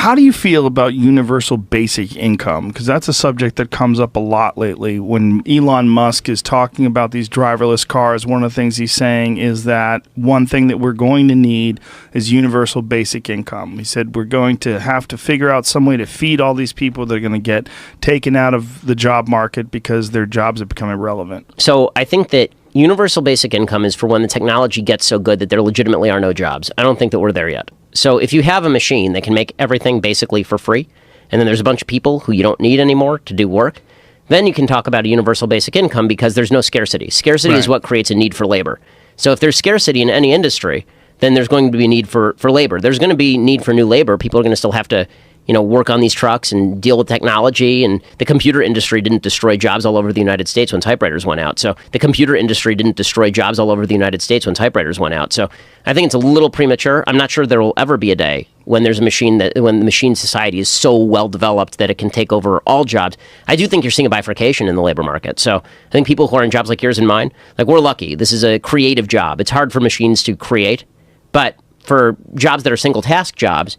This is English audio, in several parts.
How do you feel about universal basic income? Because that's a subject that comes up a lot lately. When Elon Musk is talking about these driverless cars, one of the things he's saying is that one thing that we're going to need is universal basic income. He said we're going to have to figure out some way to feed all these people that are going to get taken out of the job market because their jobs have become irrelevant. So I think that universal basic income is for when the technology gets so good that there legitimately are no jobs. I don't think that we're there yet. So if you have a machine that can make everything basically for free, and then there's a bunch of people who you don't need anymore to do work, then you can talk about a universal basic income because there's no scarcity. Scarcity is what creates a need for labor. So if there's scarcity in any industry, then there's going to be a need for labor. There's going to be need for new labor. People are going to still have to work on these trucks and deal with technology. And the computer industry didn't destroy jobs all over the United States when typewriters went out. So the computer industry didn't destroy jobs all over the United States when typewriters went out. So I think it's a little premature. I'm not sure there will ever be a day when there's a machine when the machine society is so well developed that it can take over all jobs. I do think you're seeing a bifurcation in the labor market. So I think people who are in jobs like yours and mine, like we're lucky. This is a creative job. It's hard for machines to create, but for jobs that are single task jobs,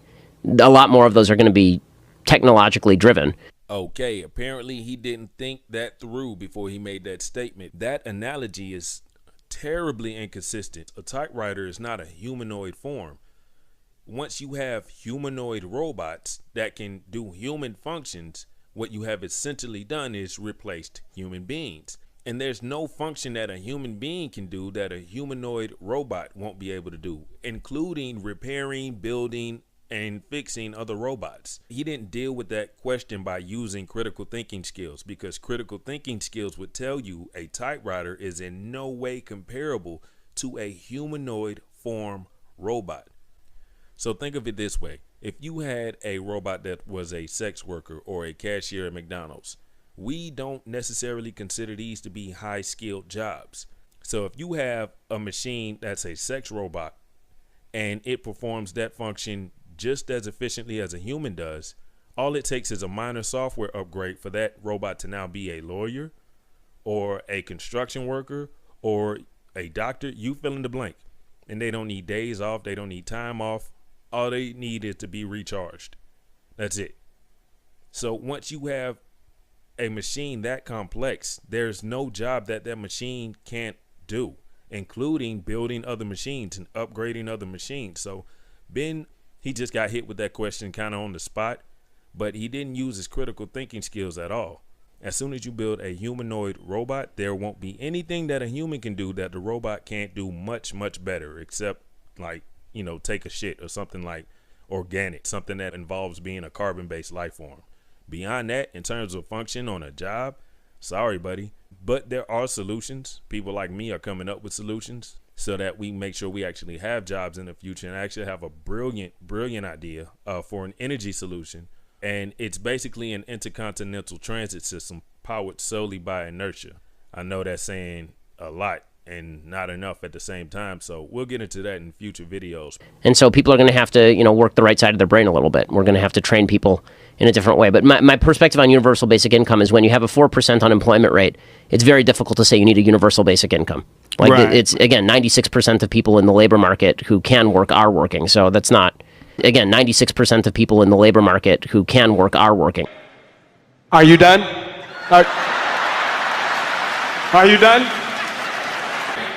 a lot more of those are going to be technologically driven. Okay, apparently he didn't think that through before he made that statement. That analogy is terribly inconsistent. A typewriter is not a humanoid form. Once you have humanoid robots that can do human functions, what you have essentially done is replaced human beings. And there's no function that a human being can do that a humanoid robot won't be able to do, including repairing, building, and fixing other robots. He didn't deal with that question by using critical thinking skills, because critical thinking skills would tell you a typewriter is in no way comparable to a humanoid form robot. So think of it this way. If you had a robot that was a sex worker or a cashier at McDonald's, we don't necessarily consider these to be high-skilled jobs. So if you have a machine that's a sex robot and it performs that function just as efficiently as a human does, all it takes is a minor software upgrade for that robot to now be a lawyer or a construction worker or a doctor. You fill in the blank. And they don't need days off. They don't need time off. All they need is to be recharged. That's it. So once you have a machine that complex, there's no job that that machine can't do, including building other machines and upgrading other machines. So he just got hit with that question kind of on the spot, but he didn't use his critical thinking skills at all. As soon as you build a humanoid robot, there won't be anything that a human can do that the robot can't do much, much better, except like, take a shit or something like organic, something that involves being a carbon-based life form. Beyond that, in terms of function on a job, sorry, buddy, but there are solutions. People like me are coming up with solutions so that we make sure we actually have jobs in the future, and I actually have a brilliant idea for an energy solution. And it's basically an intercontinental transit system powered solely by inertia. I know that's saying a lot and not enough at the same time, so we'll get into that in future videos. And so people are going to have to, work the right side of their brain a little bit. We're going to have to train people in a different way. But my perspective on universal basic income is when you have a 4% unemployment rate, it's very difficult to say you need a universal basic income. Like it's, again, 96% of people in the labor market who can work are working. So that's not, again, 96% of people in the labor market who can work are working. Are you done? Are you done?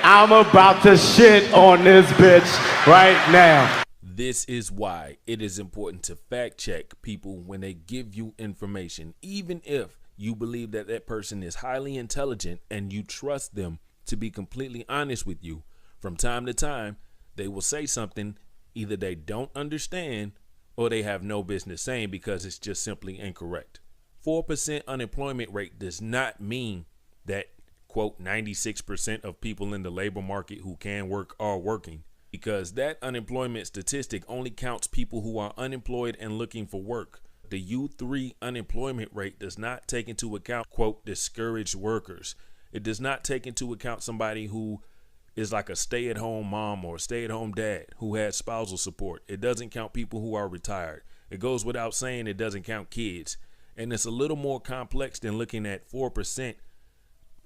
I'm about to shit on this bitch right now. This is why it is important to fact check people when they give you information, even if you believe that that person is highly intelligent and you trust them to be completely honest with you. From time to time, they will say something either they don't understand or they have no business saying because it's just simply incorrect. 4% unemployment rate does not mean that, quote, 96% of people in the labor market who can work are working, because that unemployment statistic only counts people who are unemployed and looking for work. The U3 unemployment rate does not take into account, quote, discouraged workers. It does not take into account somebody who is like a stay-at-home mom or a stay-at-home dad who has spousal support. It doesn't count people who are retired. It goes without saying it doesn't count kids. And it's a little more complex than looking at 4%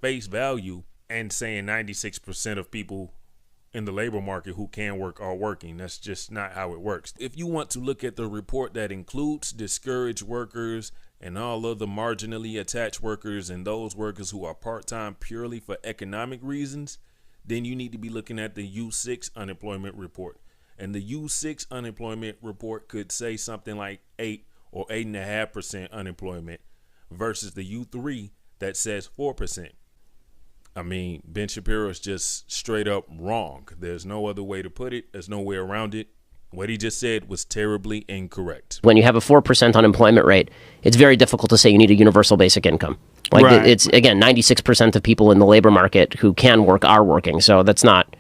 face value and saying 96% of people in the labor market who can work are working. That's just not how it works. If you want to look at the report that includes discouraged workers and all of the marginally attached workers and those workers who are part-time purely for economic reasons, then you need to be looking at the U6 unemployment report. And the U6 unemployment report could say something like 8 or 8.5% unemployment versus the U3 that says 4%. I mean, Ben Shapiro is just straight up wrong. There's no other way to put it. There's no way around it. What he just said was terribly incorrect. When you have a 4% unemployment rate, it's very difficult to say you need a universal basic income. Like Right. it's, again, 96% of people in the labor market who can work are working. So that's not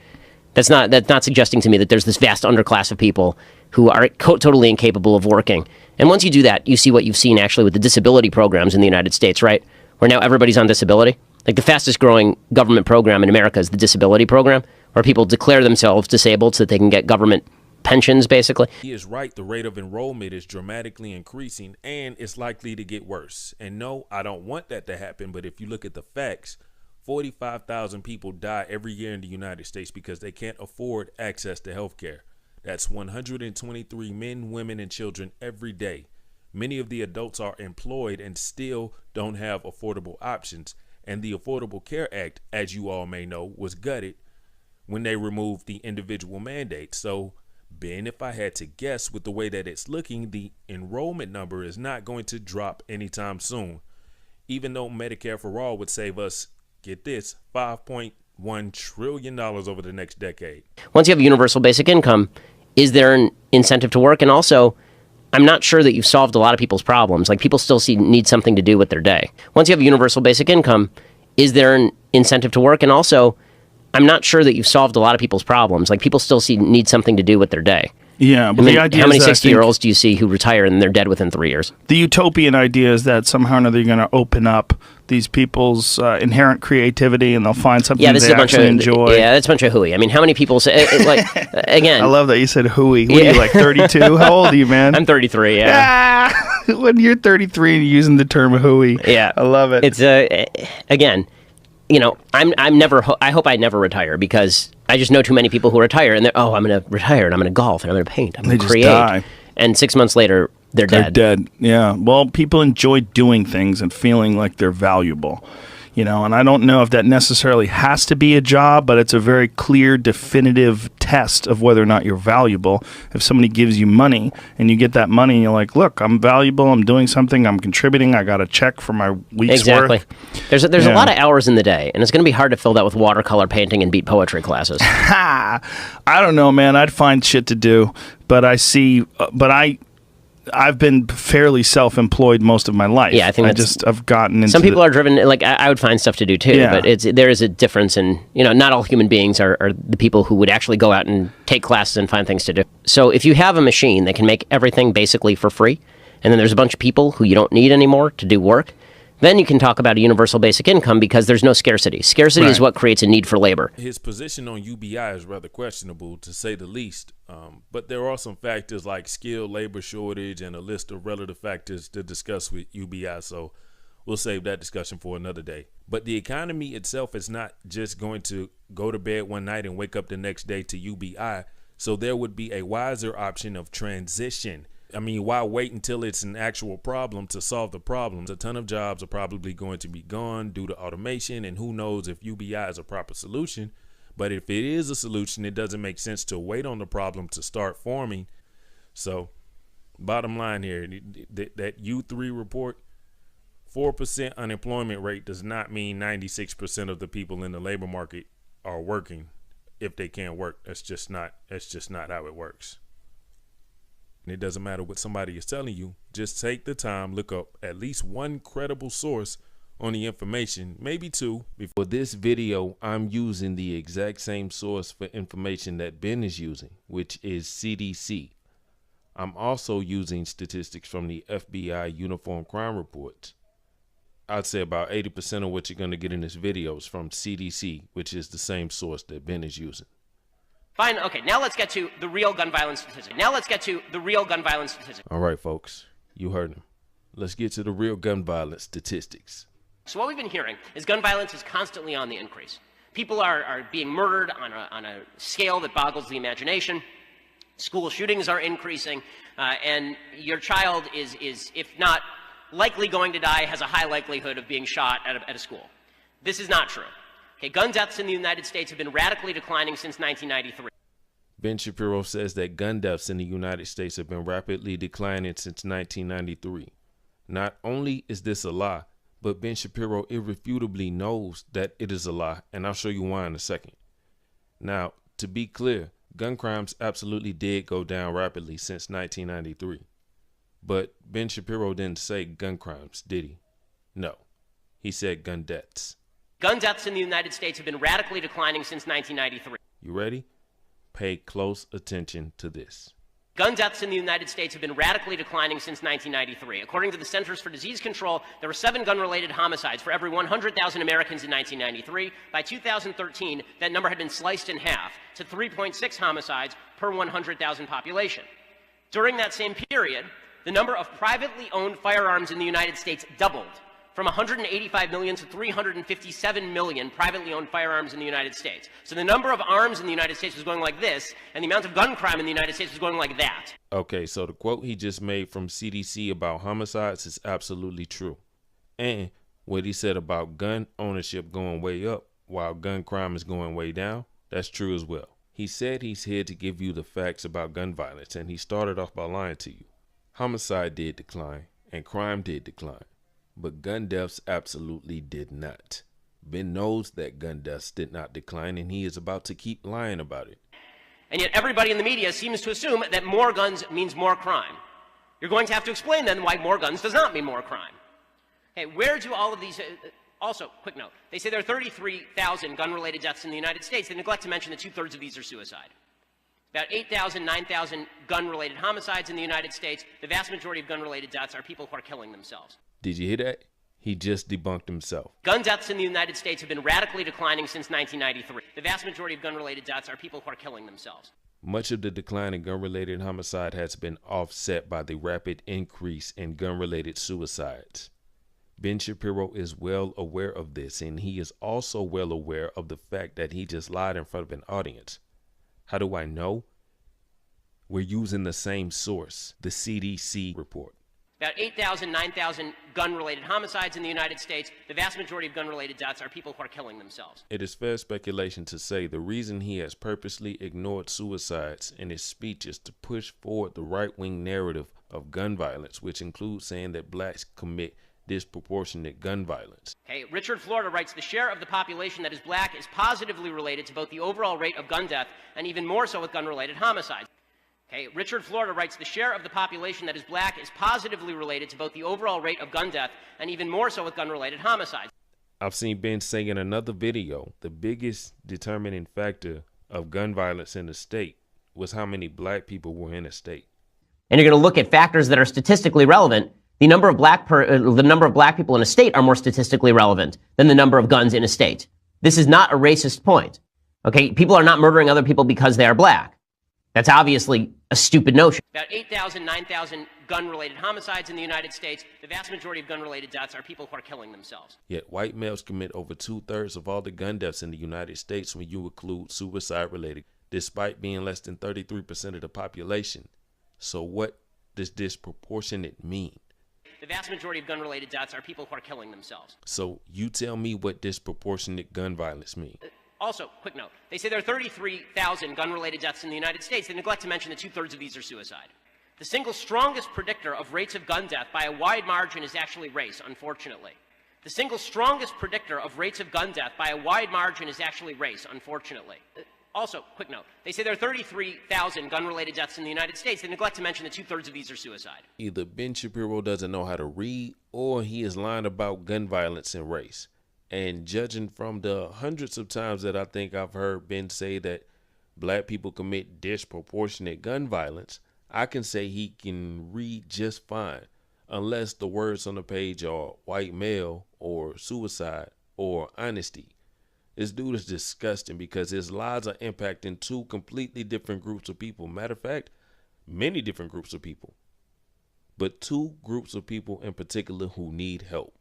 suggesting to me that there's this vast underclass of people who are totally incapable of working. And once you do that, you see what you've seen actually with the disability programs in the United States, right? Where now everybody's on disability. Like the fastest growing government program in America is the disability program, where people declare themselves disabled so that they can get government pensions, basically. He is right. The rate of enrollment is dramatically increasing and it's likely to get worse. And no, I don't want that to happen. But if you look at the facts, 45,000 people die every year in the United States because they can't afford access to health care. That's 123 men, women, and children every day. Many of the adults are employed and still don't have affordable options. And the Affordable Care Act, as you all may know, was gutted when they removed the individual mandate. So, Ben, if I had to guess with the way that it's looking, the enrollment number is not going to drop anytime soon. Even though Medicare for All would save us, get this, $5.1 trillion over the next decade. Once you have a universal basic income, is there an incentive to work? And also, I'm not sure that you've solved a lot of people's problems. Like people still need something to do with their day. Once you have a universal basic income, is there an incentive to work? And also, I'm not sure that you've solved a lot of people's problems. Like people still need something to do with their day. Yeah, but I mean, the idea how many is that I think 60-year-olds do you see who retire and they're dead within 3 years? the utopian idea is that somehow or another you're going to open up these people's inherent creativity and they'll find something Yeah, this they is a bunch actually of enjoy. Yeah, that's a bunch of hooey. I mean, how many people say like again? I love that you said hooey. What are Yeah. you, like 32? How old are you, man? I'm 33. Yeah. Ah, when you're 33 and you're using the term hooey. Yeah, I love it. It's again, you know, I'm never. I hope I never retire because I just know too many people who retire and they're I'm going to retire and I'm going to golf and I'm going to paint. I'm going to just create. die. And 6 months later, they're They're dead. dead. Yeah. Well, people enjoy doing things and feeling like they're valuable. You know, and I don't know if that necessarily has to be a job, but it's a very clear, definitive test of whether or not you're valuable. If somebody gives you money and you get that money and you're like, look, I'm valuable, I'm doing something, I'm contributing, I got a check for my week's Exactly. worth. There's a Yeah. lot of hours in the day, and it's going to be hard to fill that with watercolor painting and beat poetry classes. I don't know, man. I'd find shit to do, but I've been fairly self-employed most of my life. Yeah, I think that's- I've gotten into Some people are driven, like I would find stuff to do too, Yeah. but there is a difference in, not all human beings are the people who would actually go out and take classes and find things to do. So if you have a machine that can make everything basically for free, and then there's a bunch of people who you don't need anymore to do work, then you can talk about a universal basic income because there's no scarcity. Scarcity is Right. what creates a need for labor. His position on UBI is rather questionable, to say the least. But there are some factors like skilled labor shortage and a list of relative factors to discuss with UBI. So we'll save that discussion for another day. But the economy itself is not just going to go to bed one night and wake up the next day to UBI. So there would be a wiser option of transition. I mean, why wait until it's an actual problem to solve the problems? A ton of jobs are probably going to be gone due to automation, and who knows if UBI is a proper solution. But if it is a solution, it doesn't make sense to wait on the problem to start forming. So bottom line here, that U3 report, 4% unemployment rate does not mean 96% of the people in the labor market are working if they can't work. That's just not how it works. And it doesn't matter what somebody is telling you. Just take the time, look up at least one credible source on the information, maybe two. For this video, I'm using the exact same source for information that Ben is using, which is CDC. I'm also using statistics from the FBI Uniform Crime Reports. I'd say about 80% of what you're going to get in this video is from CDC, which is the same source that Ben is using. Fine, okay, now let's get to the real gun violence statistic. All right, folks, you heard him. Let's get to the real gun violence statistics. So what we've been hearing is gun violence is constantly on the increase. People are being murdered on a scale that boggles the imagination. School shootings are increasing, and your child is, if not likely going to die, has a high likelihood of being shot at a school. This is not true. Okay, gun deaths in the United States have been radically declining since 1993. Ben Shapiro says that gun deaths in the United States have been rapidly declining since 1993. Not only is this a lie, but Ben Shapiro irrefutably knows that it is a lie, and I'll show you why in a second. Now, to be clear, gun crimes absolutely did go down rapidly since 1993. But Ben Shapiro didn't say gun crimes, did he? No, he said gun deaths. Gun deaths in the United States have been radically declining since 1993. You ready? Pay close attention to this. Gun deaths in the United States have been radically declining since 1993. According to the Centers for Disease Control, there were 7 gun-related homicides for every 100,000 Americans in 1993. By 2013, that number had been sliced in half to 3.6 homicides per 100,000 population. During that same period, the number of privately owned firearms in the United States doubled from 185 million to 357 million privately owned firearms in the United States. So the number of arms in the United States was going like this, and the amount of gun crime in the United States was going like that. Okay, so the quote he just made from CDC about homicides is absolutely true. And what he said about gun ownership going way up while gun crime is going way down, that's true as well. He said he's here to give you the facts about gun violence, and he started off by lying to you. Homicide did decline, and crime did decline. But gun deaths absolutely did not. Ben knows that gun deaths did not decline, and he is about to keep lying about it. And yet everybody in the media seems to assume that more guns means more crime. You're going to have to explain then why more guns does not mean more crime. Hey, where do all of these... Also, quick note, they say there are 33,000 gun-related deaths in the United States. They neglect to mention that 2/3 of these are suicide. About 8,000, 9,000 gun-related homicides in the United States. The vast majority of gun-related deaths are people who are killing themselves. Did you hear that? He just debunked himself. Gun deaths in the United States have been radically declining since 1993. The vast majority of gun-related deaths are people who are killing themselves. Much of the decline in gun-related homicide has been offset by the rapid increase in gun-related suicides. Ben Shapiro is well aware of this, and he is also well aware of the fact that he just lied in front of an audience. How do I know? We're using the same source, the CDC report. About 8,000, 9,000 gun-related homicides in the United States. The vast majority of gun-related deaths are people who are killing themselves. It is fair speculation to say the reason he has purposely ignored suicides in his speech is to push forward the right-wing narrative of gun violence, which includes saying that blacks commit disproportionate gun violence. Okay, Richard Florida writes, the share of the population that is black is positively related to both the overall rate of gun death and even more so with gun-related homicides. Okay, Richard Florida writes, the share of the population that is black is positively related to both the overall rate of gun death and even more so with gun-related homicides. I've seen Ben say in another video, the biggest determining factor of gun violence in the state was how many black people were in a state. And you're going to look at factors that are statistically relevant. The number of black people in a state are more statistically relevant than the number of guns in a state. This is not a racist point. Okay, people are not murdering other people because they are black. That's obviously a stupid notion. About 8,000, 9,000 gun-related homicides in the United States. The vast majority of gun-related deaths are people who are killing themselves. Yet white males commit over 2/3 of all the gun deaths in the United States when you include suicide-related, despite being less than 33% of the population. So what does disproportionate mean? The vast majority of gun-related deaths are people who are killing themselves. So you tell me what disproportionate gun violence means. Also, quick note, they say there are 33,000 gun-related deaths in the United States. They neglect to mention that 2/3 of these are suicide. The single strongest predictor of rates of gun death by a wide margin is actually race, unfortunately. The single strongest predictor of rates of gun death by a wide margin is actually race, unfortunately. Also, quick note, they say there are 33,000 gun-related deaths in the United States. They neglect to mention that 2/3 of these are suicide. Either Ben Shapiro doesn't know how to read, or he is lying about gun violence and race. And judging from the hundreds of times that I think I've heard Ben say that black people commit disproportionate gun violence, I can say he can read just fine, unless the words on the page are white male or suicide or honesty. This dude is disgusting because his lies are impacting two completely different groups of people. Matter of fact, many different groups of people, but two groups of people in particular who need help.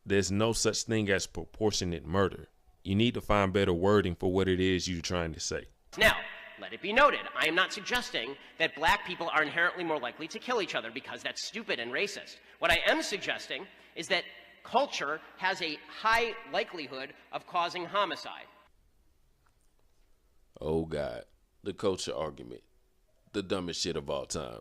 There's no such thing as proportionate murder. You need to find better wording for what it is you're trying to say. Now, let it be noted, I am not suggesting that black people are inherently more likely to kill each other because that's stupid and racist. What I am suggesting is that culture has a high likelihood of causing homicide. Oh God, the culture argument, the dumbest shit of all time.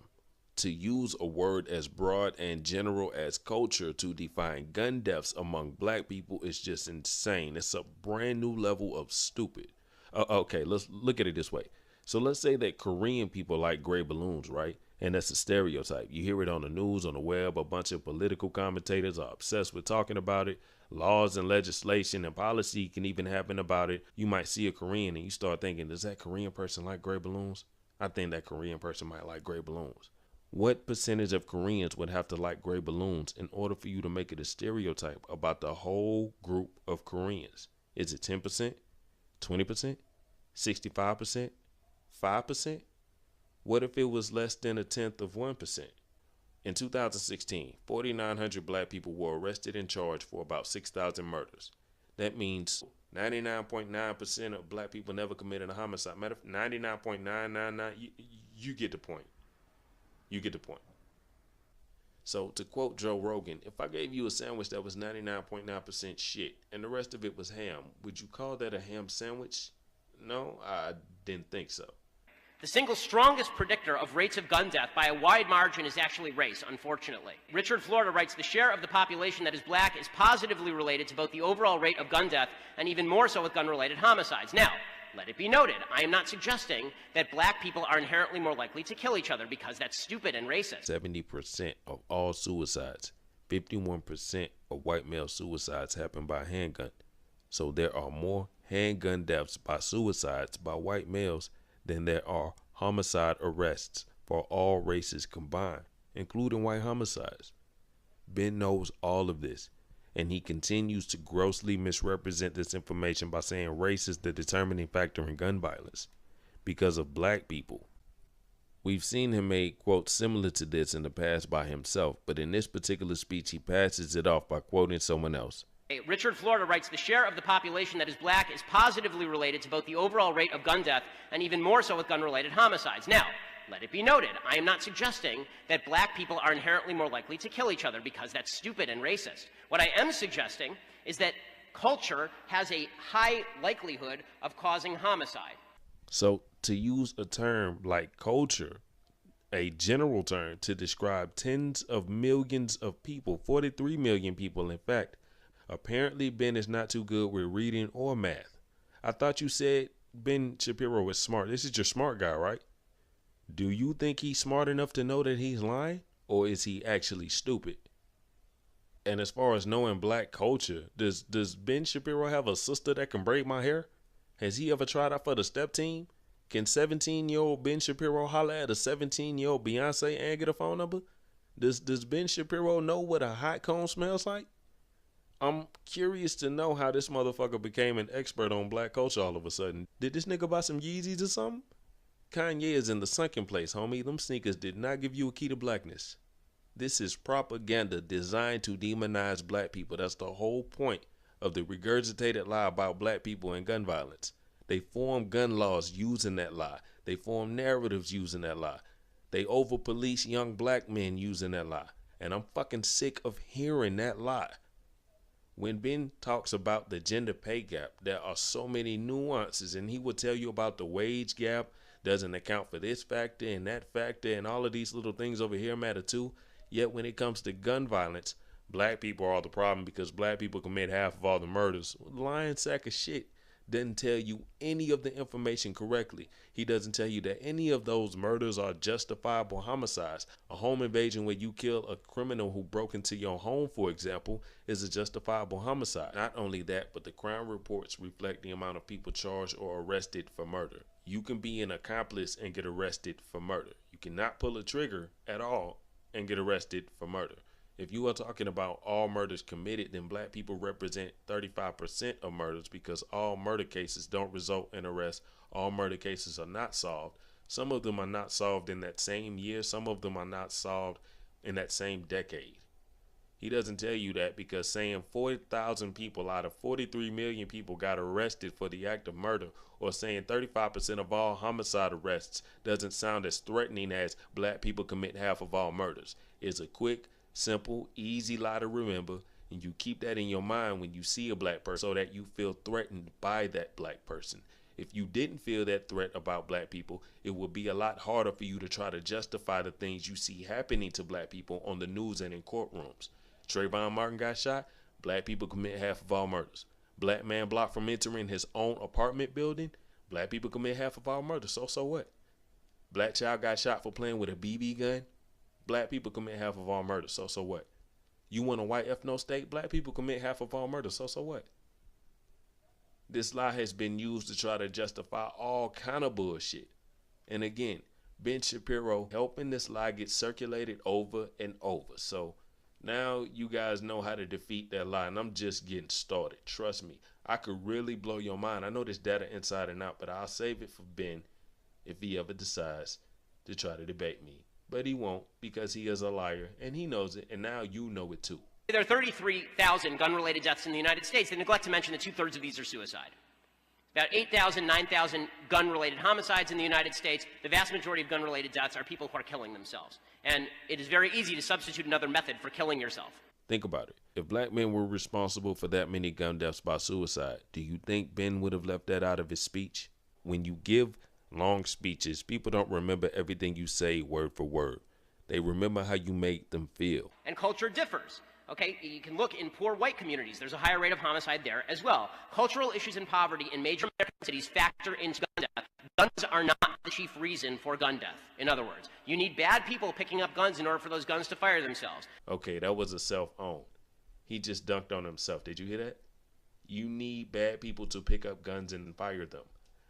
To use a word as broad and general as culture to define gun deaths among black people is just insane. It's a brand new level of stupid. Okay, let's look at it this way. So let's say that Korean people like gray balloons, right? And that's a stereotype. You hear it on the news, on the web. A bunch of political commentators are obsessed with talking about it. Laws and legislation and policy can even happen about it. You might see a Korean and you start thinking, does that Korean person like gray balloons? I think that Korean person might like gray balloons. What percentage of Koreans would have to like gray balloons in order for you to make it a stereotype about the whole group of Koreans? Is it 10%, 20%, 65%, 5%? What if it was less than 1/10%? In 2016, 4,900 black people were arrested and charged for about 6,000 murders. That means 99.9% of black people never committed a homicide. Matter of 99.999, you get the point. You get the point. So to quote Joe Rogan, if I gave you a sandwich that was 99.9% shit and the rest of it was ham, would you call that a ham sandwich? No, I didn't think so. The single strongest predictor of rates of gun death by a wide margin is actually race, unfortunately. Richard Florida writes, the share of the population that is black is positively related to both the overall rate of gun death and even more so with gun-related homicides. Now, let it be noted, I am not suggesting that black people are inherently more likely to kill each other because that's stupid and racist. 70% of all suicides, 51% of white male suicides happen by handgun. So there are more handgun deaths by suicides by white males than there are homicide arrests for all races combined, including white homicides. Ben knows all of this, and he continues to grossly misrepresent this information by saying race is the determining factor in gun violence because of black people. We've seen him make quotes similar to this in the past by himself, but in this particular speech, he passes it off by quoting someone else. Richard Florida writes, the share of the population that is black is positively related to both the overall rate of gun death and even more so with gun-related homicides. Now, let it be noted, I am not suggesting that black people are inherently more likely to kill each other because that's stupid and racist. What I am suggesting is that culture has a high likelihood of causing homicide. So to use a term like culture, a general term to describe tens of millions of people, 43 million people in fact, apparently Ben is not too good with reading or math. I thought you said Ben Shapiro was smart. This is your smart guy, right? Do you think he's smart enough to know that he's lying? Or is he actually stupid? And as far as knowing black culture, does Ben Shapiro have a sister that can braid my hair? Has he ever tried out for the step team? Can 17-year-old Ben Shapiro holler at a 17-year-old Beyonce and get a phone number? Does Ben Shapiro know what a hot comb smells like? I'm curious to know how this motherfucker became an expert on black culture all of a sudden. Did this nigga buy some Yeezys or something? Kanye is in the sunken place, homie. Them sneakers did not give you a key to blackness. This is propaganda designed to demonize black people. That's the whole point of the regurgitated lie about black people and gun violence. They form gun laws using that lie. They form narratives using that lie. They over-police young black men using that lie. And I'm fucking sick of hearing that lie. When Ben talks about the gender pay gap, there are so many nuances, and he will tell you about the wage gap doesn't account for this factor and that factor, and all of these little things over here matter too. Yet when it comes to gun violence, black people are the problem because black people commit half of all the murders. Lying sack of shit. Doesn't tell you any of the information correctly. He doesn't tell you that any of those murders are justifiable homicides. A home invasion where you kill a criminal who broke into your home, for example, is a justifiable homicide. Not only that, but the crime reports reflect the amount of people charged or arrested for murder. You can be an accomplice and get arrested for murder. You cannot pull a trigger at all and get arrested for murder. If you are talking about all murders committed, then black people represent 35% of murders because all murder cases don't result in arrest. All murder cases are not solved. Some of them are not solved in that same year. Some of them are not solved in that same decade. He doesn't tell you that because saying 40,000 people out of 43 million people got arrested for the act of murder, or saying 35% of all homicide arrests doesn't sound as threatening as black people commit half of all murders. It's a quick, simple, easy lie to remember, and you keep that in your mind when you see a black person so that you feel threatened by that black person. If you didn't feel that threat about black people, it would be a lot harder for you to try to justify the things you see happening to black people on the news and in courtrooms. Trayvon Martin got shot, black people commit half of all murders. Black man blocked from entering his own apartment building, black people commit half of all murders. So what? Black child got shot for playing with a BB gun, black people commit half of all murders. So what? You want a white ethno state, black people commit half of all murders. So what? This lie has been used to try to justify all kind of bullshit. And again, Ben Shapiro helping this lie get circulated over and over. So now you guys know how to defeat that lie, and I'm just getting started. Trust me, I could really blow your mind. I know this data inside and out, but I'll save it for Ben if he ever decides to try to debate me. But he won't, because he is a liar, and he knows it, and now you know it too. There are 33,000 gun-related deaths in the United States. They neglect to mention that 2/3 of these are suicide. About 8,000, 9,000 gun-related homicides in the United States. The vast majority of gun-related deaths are people who are killing themselves. And it is very easy to substitute another method for killing yourself. Think about it. If black men were responsible for that many gun deaths by suicide, do you think Ben would have left that out of his speech? When you give long speeches, people don't remember everything you say word for word. They remember how you make them feel. And culture differs. Okay, you can look in poor white communities. There's a higher rate of homicide there as well. Cultural issues and poverty in major American cities factor into gun death. Guns are not the chief reason for gun death. In other words, you need bad people picking up guns in order for those guns to fire themselves. Okay, that was a self-own. He just dunked on himself. Did you hear that? You need bad people to pick up guns and fire them.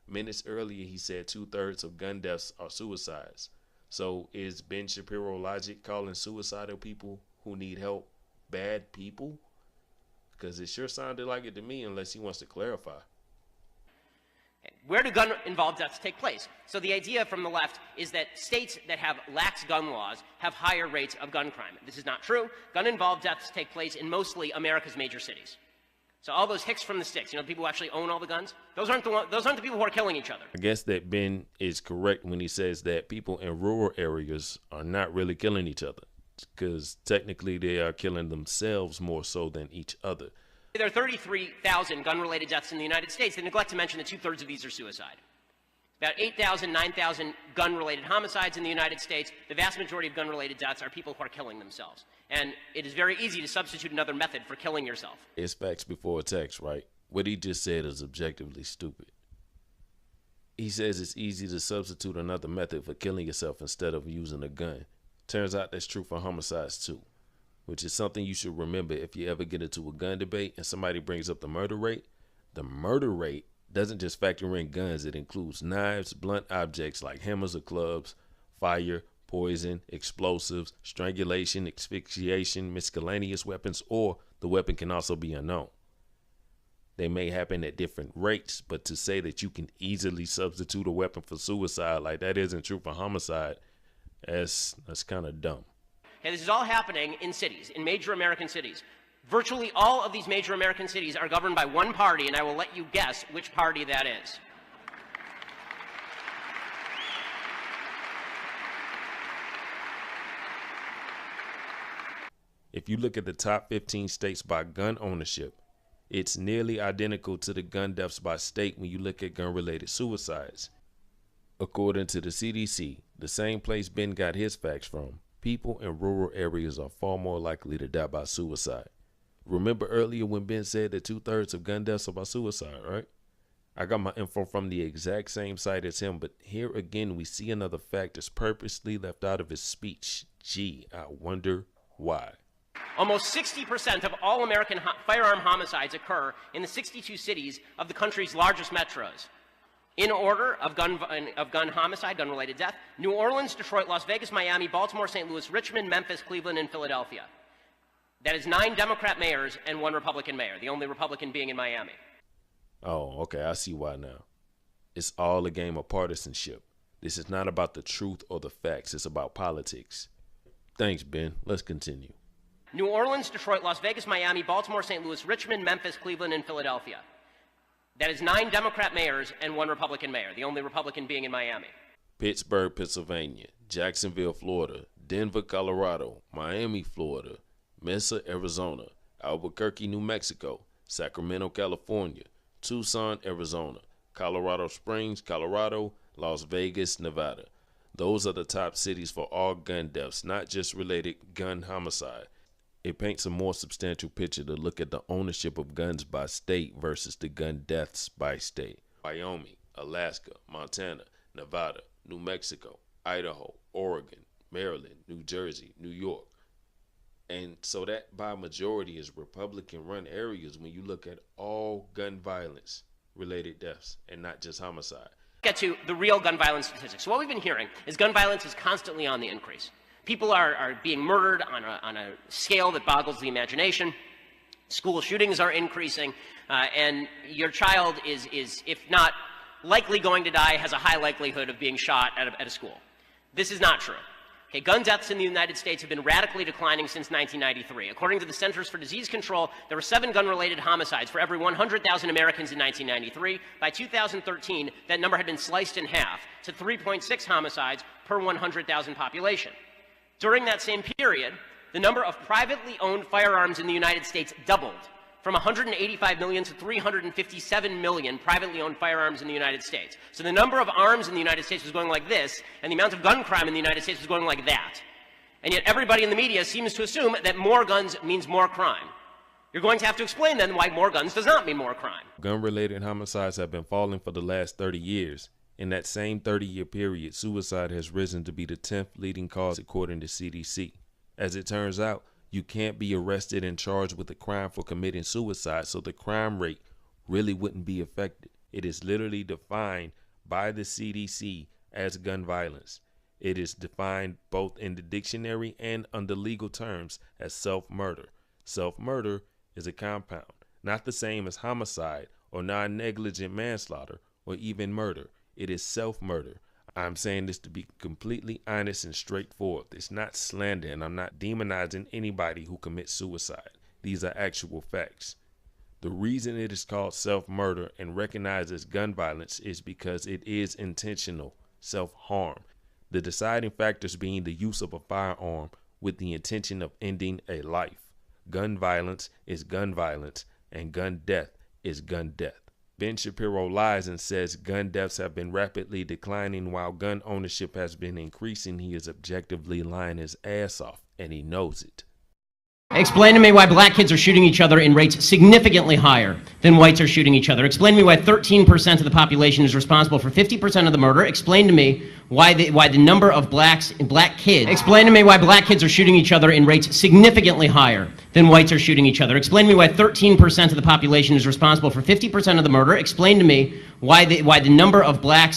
Minutes earlier, he said 2/3 of gun deaths are suicides. So is Ben Shapiro logic calling suicidal people who need help bad people? Because it sure sounded like it to me, unless he wants to clarify. Where do gun-involved deaths take place? So the idea from the left is that states that have lax gun laws have higher rates of gun crime. This is not true. Gun-involved deaths take place in mostly America's major cities. So all those hicks from the sticks, you know, the people who actually own all the guns, those aren't the people who are killing each other. I guess that Ben is correct when he says that people in rural areas are not really killing each other, because technically they are killing themselves more so than each other. There are 33,000 gun-related deaths in the United States. They neglect to mention that 2/3 of these are suicide. About 8,000, 9,000 gun-related homicides in the United States. The vast majority of gun-related deaths are people who are killing themselves. And it is very easy to substitute another method for killing yourself. It's facts before text, right? What he just said is objectively stupid. He says it's easy to substitute another method for killing yourself instead of using a gun. Turns out that's true for homicides too, which is something you should remember if you ever get into a gun debate and somebody brings up the murder rate. The murder rate doesn't just factor in guns. It includes knives, blunt objects like hammers or clubs, fire, poison, explosives, strangulation, asphyxiation, miscellaneous weapons, or the weapon can also be unknown. They may happen at different rates, but to say that you can easily substitute a weapon for suicide like that isn't true for homicide, that's kind of dumb. Okay, this is all happening in cities, in major American cities. Virtually all of these major American cities are governed by one party, and I will let you guess which party that is. If you look at the top 15 states by gun ownership, it's nearly identical to the gun deaths by state when you look at gun-related suicides. According to the CDC, the same place Ben got his facts from, people in rural areas are far more likely to die by suicide. Remember earlier when Ben said that 2/3 of gun deaths are by suicide, right? I got my info from the exact same site as him, but here again we see another fact that's purposely left out of his speech. Gee, I wonder why. Almost 60% of all American firearm homicides occur in the 62 cities of the country's largest metros. In order of gun homicide, gun-related death: New Orleans, Detroit, Las Vegas, Miami, Baltimore, St. Louis, Richmond, Memphis, Cleveland, and Philadelphia. That is 9 Democrat mayors and 1 Republican mayor, the only Republican being in Miami. Oh, okay, I see why now. It's all a game of partisanship. This is not about the truth or the facts, it's about politics. Thanks, Ben. Let's continue. New Orleans, Detroit, Las Vegas, Miami, Baltimore, St. Louis, Richmond, Memphis, Cleveland, and Philadelphia. That is 9 Democrat mayors and 1 Republican mayor, the only Republican being in Miami. Pittsburgh, Pennsylvania, Jacksonville, Florida, Denver, Colorado, Miami, Florida, Mesa, Arizona, Albuquerque, New Mexico, Sacramento, California, Tucson, Arizona, Colorado Springs, Colorado, Las Vegas, Nevada. Those are the top cities for all gun deaths, not just related gun homicide. It paints a more substantial picture to look at the ownership of guns by state versus the gun deaths by state. Wyoming, Alaska, Montana, Nevada, New Mexico, Idaho, Oregon, Maryland, New Jersey, New York. And so that by majority is Republican-run areas when you look at all gun violence related deaths and not just homicide. Get to the real gun violence statistics. So what we've been hearing is gun violence is constantly on the increase. People are being murdered on a scale that boggles the imagination. School shootings are increasing, and your child is, if not likely going to die, has a high likelihood of being shot at a school. This is not true. Okay, gun deaths in the United States have been radically declining since 1993. According to the Centers for Disease Control, there were 7 gun-related homicides for every 100,000 Americans in 1993. By 2013, that number had been sliced in half to 3.6 homicides per 100,000 population. During that same period, the number of privately owned firearms in the United States doubled from 185 million to 357 million privately owned firearms in the United States. So the number of arms in the United States was going like this, and the amount of gun crime in the United States was going like that. And yet everybody in the media seems to assume that more guns means more crime. You're going to have to explain then why more guns does not mean more crime. Gun-related homicides have been falling for the last 30 years. In that same 30-year period, suicide has risen to be the 10th leading cause according to CDC. As it turns out, you can't be arrested and charged with a crime for committing suicide, so the crime rate really wouldn't be affected. It is literally defined by the CDC as gun violence. It is defined both in the dictionary and under legal terms as self-murder. Self-murder is a compound, not the same as homicide or non-negligent manslaughter or even murder. It is self-murder. I'm saying this to be completely honest and straightforward. It's not slander, and I'm not demonizing anybody who commits suicide. These are actual facts. The reason it is called self-murder and recognized as gun violence is because it is intentional self-harm. The deciding factors being the use of a firearm with the intention of ending a life. Gun violence is gun violence, and gun death is gun death. Ben Shapiro lies and says gun deaths have been rapidly declining while gun ownership has been increasing. He is objectively lying his ass off, and he knows it. Explain to me why black kids are shooting each other in rates significantly higher than whites are shooting each other. Explain to me why 13% of the population is responsible for 50% of the murder. Explain to me why the number of black kids. Explain to me why black kids are shooting each other in rates significantly higher than whites are shooting each other. Explain to me why 13% of the population is responsible for 50% of the murder. Explain to me why the number of black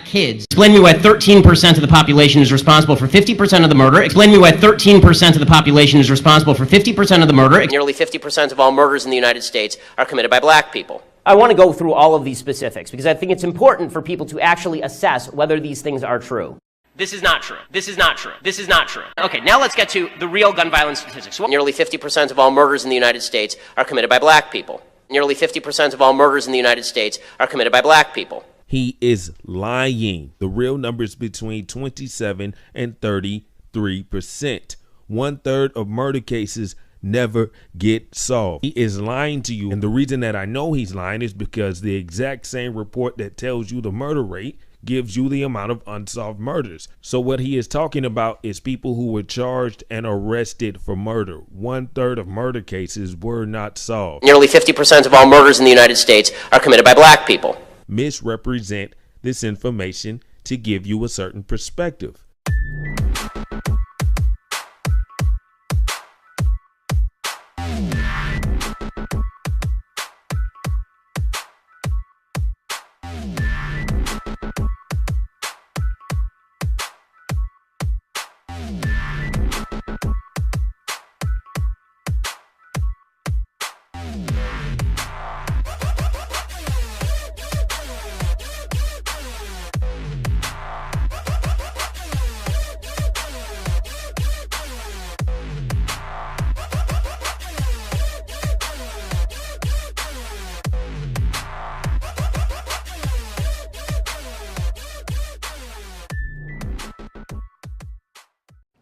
kids. Explain to me why 13% of the population is responsible for 50% of the murder. Explain to me why 13% of the population is responsible for 50% of the murder. Nearly 50% of all murders in the United States are committed by black people. I want to go through all of these specifics because I think it's important for people to actually assess whether these things are true. This is not true. This is not true. This is not true. Okay, now let's get to the real gun violence statistics. Nearly 50% of all murders in the United States are committed by black people. Nearly 50% of all murders in the United States are committed by black people. He is lying. The real number is between 27 and 33%. 1/3 of murder cases never get solved. He is lying to you. And the reason that I know he's lying is because the exact same report that tells you the murder rate gives you the amount of unsolved murders. So what he is talking about is people who were charged and arrested for murder. 1/3 of murder cases were not solved. Nearly 50% of all murders in the United States are committed by black people. Misrepresent this information to give you a certain perspective.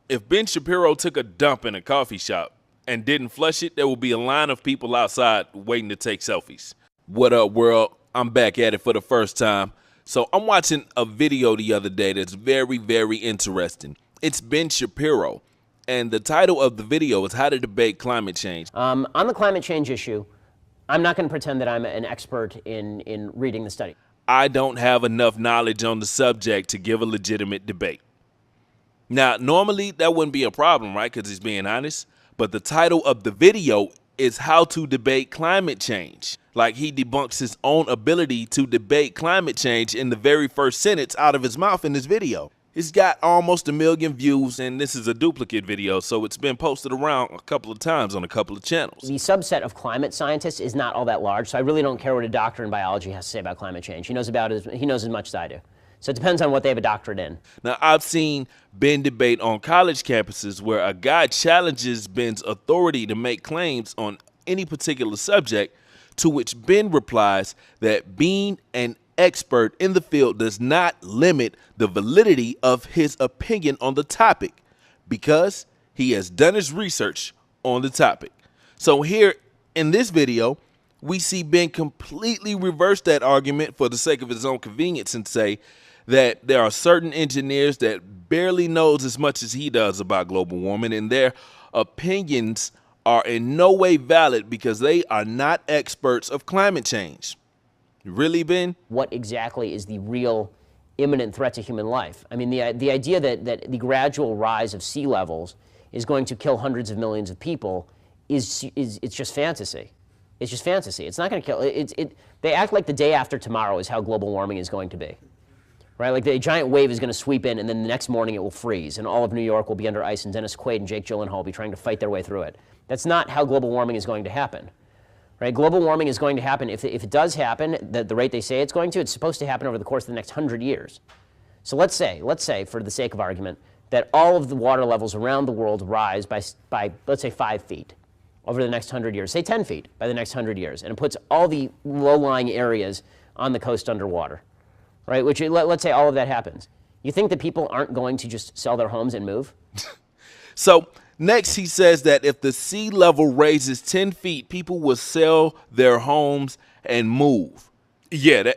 If Ben Shapiro took a dump in a coffee shop and didn't flush it, there will be a line of people outside waiting to take selfies. What up, world? I'm back at it for the first time. So I'm watching a video the other day that's very, very interesting. It's Ben Shapiro, and the title of the video is How to Debate Climate Change. On the climate change issue, I'm not going to pretend that I'm an expert in reading the study. I don't have enough knowledge on the subject to give a legitimate debate. Now, normally that wouldn't be a problem, right? Because he's being honest. But the title of the video is How to Debate Climate Change. Like, he debunks his own ability to debate climate change in the very first sentence out of his mouth in this video. It's got almost 1 million views, and this is a duplicate video, so it's been posted around a couple of times on a couple of channels. The subset of climate scientists is not all that large, so I really don't care what a doctor in biology has to say about climate change. He knows as much as I do. So it depends on what they have a doctorate in. Now, I've seen Ben debate on college campuses where a guy challenges Ben's authority to make claims on any particular subject, to which Ben replies that being an expert in the field does not limit the validity of his opinion on the topic because he has done his research on the topic. So here in this video, we see Ben completely reverse that argument for the sake of his own convenience and say that there are certain engineers that barely knows as much as he does about global warming, and their opinions are in no way valid because they are not experts of climate change. Really, Ben? What exactly is the real imminent threat to human life? I mean, the idea that the gradual rise of sea levels is going to kill hundreds of millions of people it's just fantasy. It's just fantasy. It's not going to kill. They act like the day after tomorrow is how global warming is going to be. Right, like the giant wave is going to sweep in, and then the next morning it will freeze, and all of New York will be under ice, and Dennis Quaid and Jake Gyllenhaal will be trying to fight their way through it. That's not how global warming is going to happen. Right, global warming is going to happen, if it does happen, the rate they say it's going to, it's supposed to happen over the course of the next 100 years. So let's say, for the sake of argument, that all of the water levels around the world rise by let's say 5 feet over the next 100 years, say 10 feet by the next 100 years, and it puts all the low-lying areas on the coast underwater. Right, which let's say all of that happens. You think that people aren't going to just sell their homes and move? So next he says that if the sea level raises 10 feet, people will sell their homes and move. Yeah,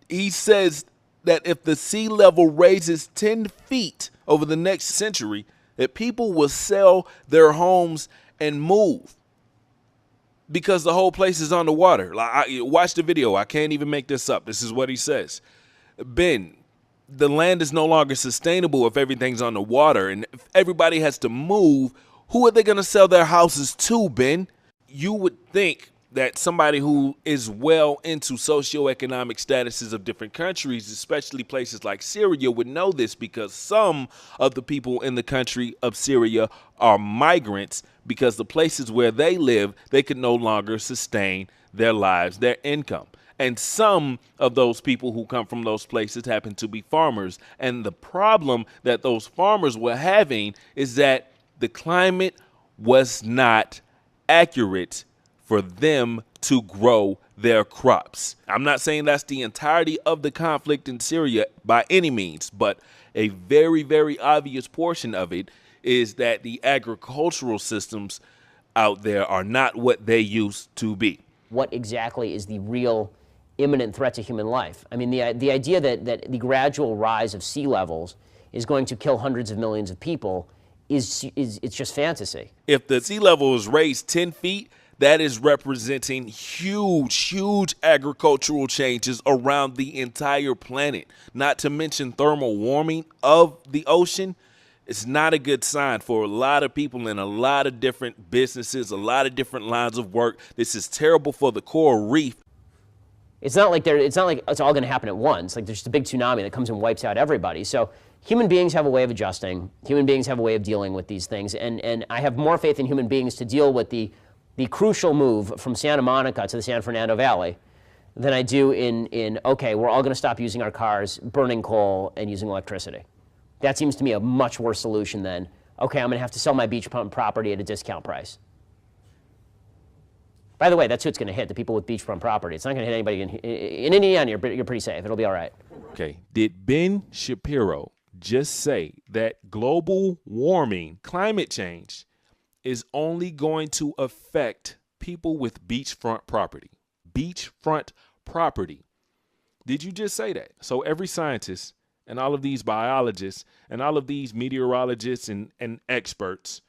he says that if the sea level raises 10 feet over the next century, that people will sell their homes and move because the whole place is underwater. Watch the video. I can't even make this up. This is what he says. Ben, the land is no longer sustainable if everything's underwater, and if everybody has to move, who are they going to sell their houses to, Ben? You would think that somebody who is well into socioeconomic statuses of different countries, especially places like Syria, would know this because some of the people in the country of Syria are migrants because the places where they live, they could no longer sustain their lives, their income. And some of those people who come from those places happen to be farmers. And the problem that those farmers were having is that the climate was not accurate for them to grow their crops. I'm not saying that's the entirety of the conflict in Syria by any means, but a very, very obvious portion of it is that the agricultural systems out there are not what they used to be. What exactly is the real imminent threat to human life? I mean, the idea that the gradual rise of sea levels is going to kill hundreds of millions of people it's just fantasy. If the sea level is raised 10 feet, that is representing huge agricultural changes around the entire planet. Not to mention thermal warming of the ocean. It's not a good sign for a lot of people in a lot of different businesses, a lot of different lines of work. This is terrible for the coral reef. It's not like it's all going to happen at once. Like there's just a big tsunami that comes and wipes out everybody. So human beings have a way of adjusting. Human beings have a way of dealing with these things. And I have more faith in human beings to deal with the crucial move from Santa Monica to the San Fernando Valley than I do in okay, we're all going to stop using our cars, burning coal, and using electricity. That seems to me a much worse solution than, okay, I'm going to have to sell my beachfront property at a discount price. By the way, that's who it's going to hit, the people with beachfront property. It's not going to hit anybody in Indiana. You're pretty safe. It'll be all right. Okay. Did Ben Shapiro just say that global warming, climate change, is only going to affect people with beachfront property. Beachfront property. Did you just say that? So every scientist and all of these biologists and all of these meteorologists and experts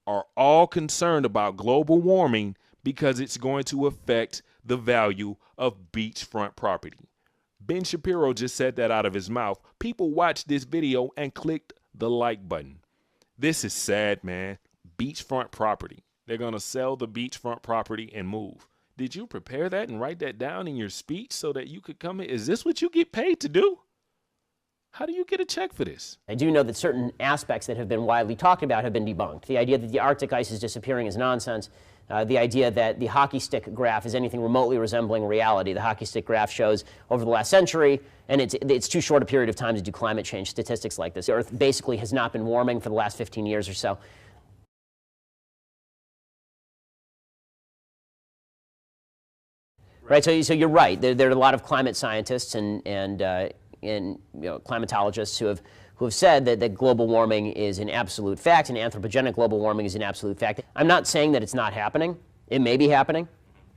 are all concerned about global warming because it's going to affect the value of beachfront property. Ben Shapiro just said that out of his mouth. People watched this video and clicked the like button. This is sad, man. Beachfront property. They're going to sell the beachfront property and move. Did you prepare that and write that down in your speech so that you could come in? Is this what you get paid to do? How do you get a check for this? I do know that certain aspects that have been widely talked about have been debunked. The idea that the Arctic ice is disappearing is nonsense. The idea that the hockey stick graph is anything remotely resembling reality. The hockey stick graph shows over the last century, and it's too short a period of time to do climate change statistics like this. The Earth basically has not been warming for the last 15 years or so. Right, so you're right. There are a lot of climate scientists and climatologists who have said that global warming is an absolute fact, and anthropogenic global warming is an absolute fact. I'm not saying that it's not happening. It may be happening.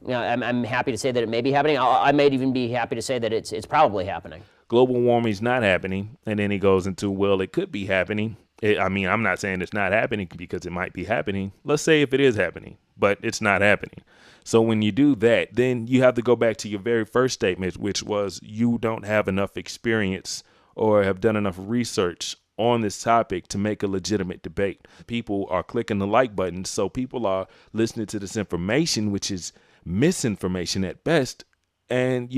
I'm happy to say that it may be happening. I may even be happy to say that it's probably happening. Global warming is not happening, and then he goes into, well, it could be happening. I'm not saying it's not happening because it might be happening. Let's say if it is happening, but it's not happening. So when you do that, then you have to go back to your very first statement, which was you don't have enough experience or have done enough research on this topic to make a legitimate debate. People are clicking the like button, so people are listening to this information, which is misinformation at best, and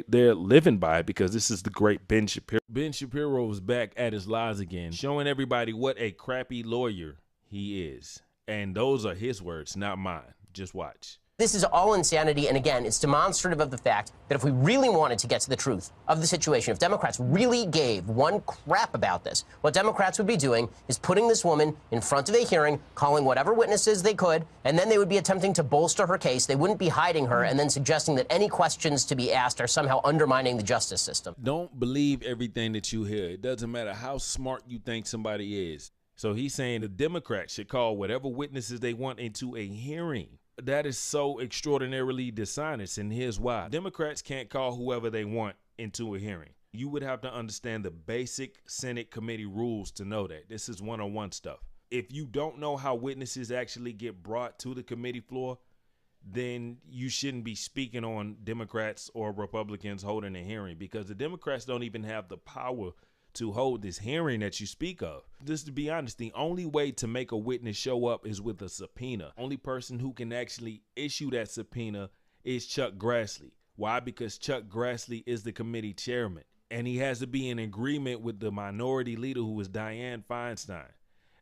they're living by it because this is the great Ben Shapiro. Ben Shapiro was back at his lies again, showing everybody what a crappy lawyer he is. And those are his words, not mine. Just watch. This is all insanity, and again, it's demonstrative of the fact that if we really wanted to get to the truth of the situation, if Democrats really gave one crap about this, what Democrats would be doing is putting this woman in front of a hearing, calling whatever witnesses they could, and then they would be attempting to bolster her case. They wouldn't be hiding her and then suggesting that any questions to be asked are somehow undermining the justice system. Don't believe everything that you hear. It doesn't matter how smart you think somebody is. So he's saying the Democrats should call whatever witnesses they want into a hearing. That is so extraordinarily dishonest, and here's why. Democrats can't call whoever they want into a hearing. You would have to understand the basic Senate committee rules to know that. This is one-on-one stuff. If you don't know how witnesses actually get brought to the committee floor, then you shouldn't be speaking on Democrats or Republicans holding a hearing, because the Democrats don't even have the power to hold this hearing that you speak of. Just to be honest, the only way to make a witness show up is with a subpoena. Only person who can actually issue that subpoena is Chuck Grassley. Why? Because Chuck Grassley is the committee chairman, and he has to be in agreement with the minority leader, who is Dianne Feinstein.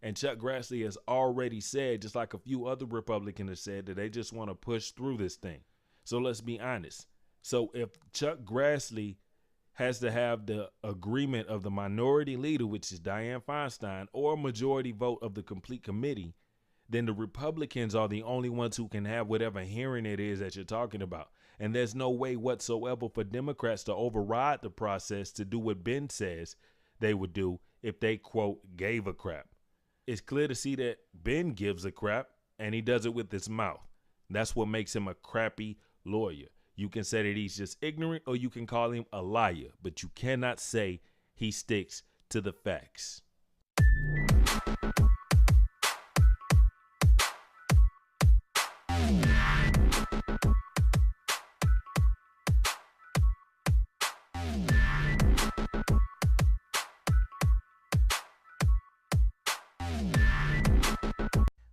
And Chuck Grassley has already said, just like a few other Republicans have said, that they just want to push through this thing. So let's be honest. So if Chuck Grassley has to have the agreement of the minority leader, which is Dianne Feinstein, or a majority vote of the complete committee, then the Republicans are the only ones who can have whatever hearing it is that you're talking about. And there's no way whatsoever for Democrats to override the process to do what Ben says they would do if they, quote, gave a crap. It's clear to see that Ben gives a crap, and he does it with his mouth. That's what makes him a crappy lawyer. You can say that he's just ignorant, or you can call him a liar, but you cannot say he sticks to the facts.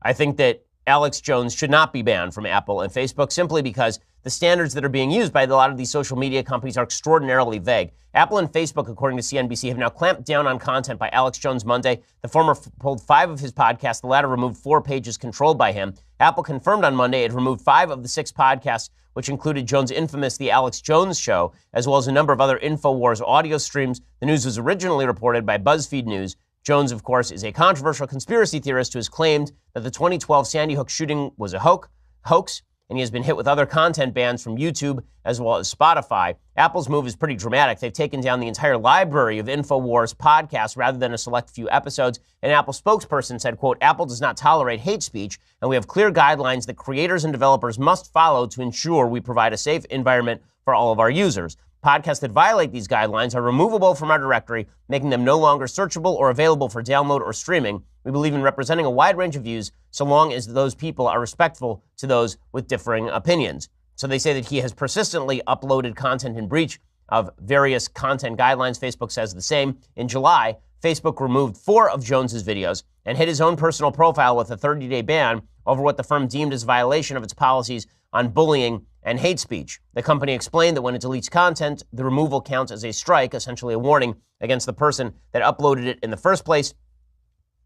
I think that Alex Jones should not be banned from Apple and Facebook simply because the standards that are being used by a lot of these social media companies are extraordinarily vague. Apple and Facebook, according to CNBC, have now clamped down on content by Alex Jones Monday. The former pulled 5 of his podcasts. The latter removed 4 pages controlled by him. Apple confirmed on Monday it removed 5 of the 6 podcasts, which included Jones' infamous The Alex Jones Show, as well as a number of other InfoWars audio streams. The news was originally reported by BuzzFeed News. Jones, of course, is a controversial conspiracy theorist who has claimed that the 2012 Sandy Hook shooting was a hoax, and he has been hit with other content bans from YouTube as well as Spotify. Apple's move is pretty dramatic. They've taken down the entire library of InfoWars podcasts rather than a select few episodes. An Apple spokesperson said, quote, Apple does not tolerate hate speech, and we have clear guidelines that creators and developers must follow to ensure we provide a safe environment for all of our users. Podcasts that violate these guidelines are removable from our directory, making them no longer searchable or available for download or streaming. We believe in representing a wide range of views so long as those people are respectful to those with differing opinions. So they say that he has persistently uploaded content in breach of various content guidelines. Facebook says the same. In July, Facebook removed 4 of Jones's videos and hit his own personal profile with a 30-day ban over what the firm deemed as violation of its policies on bullying and hate speech. The company explained that when it deletes content, the removal counts as a strike, essentially a warning against the person that uploaded it in the first place.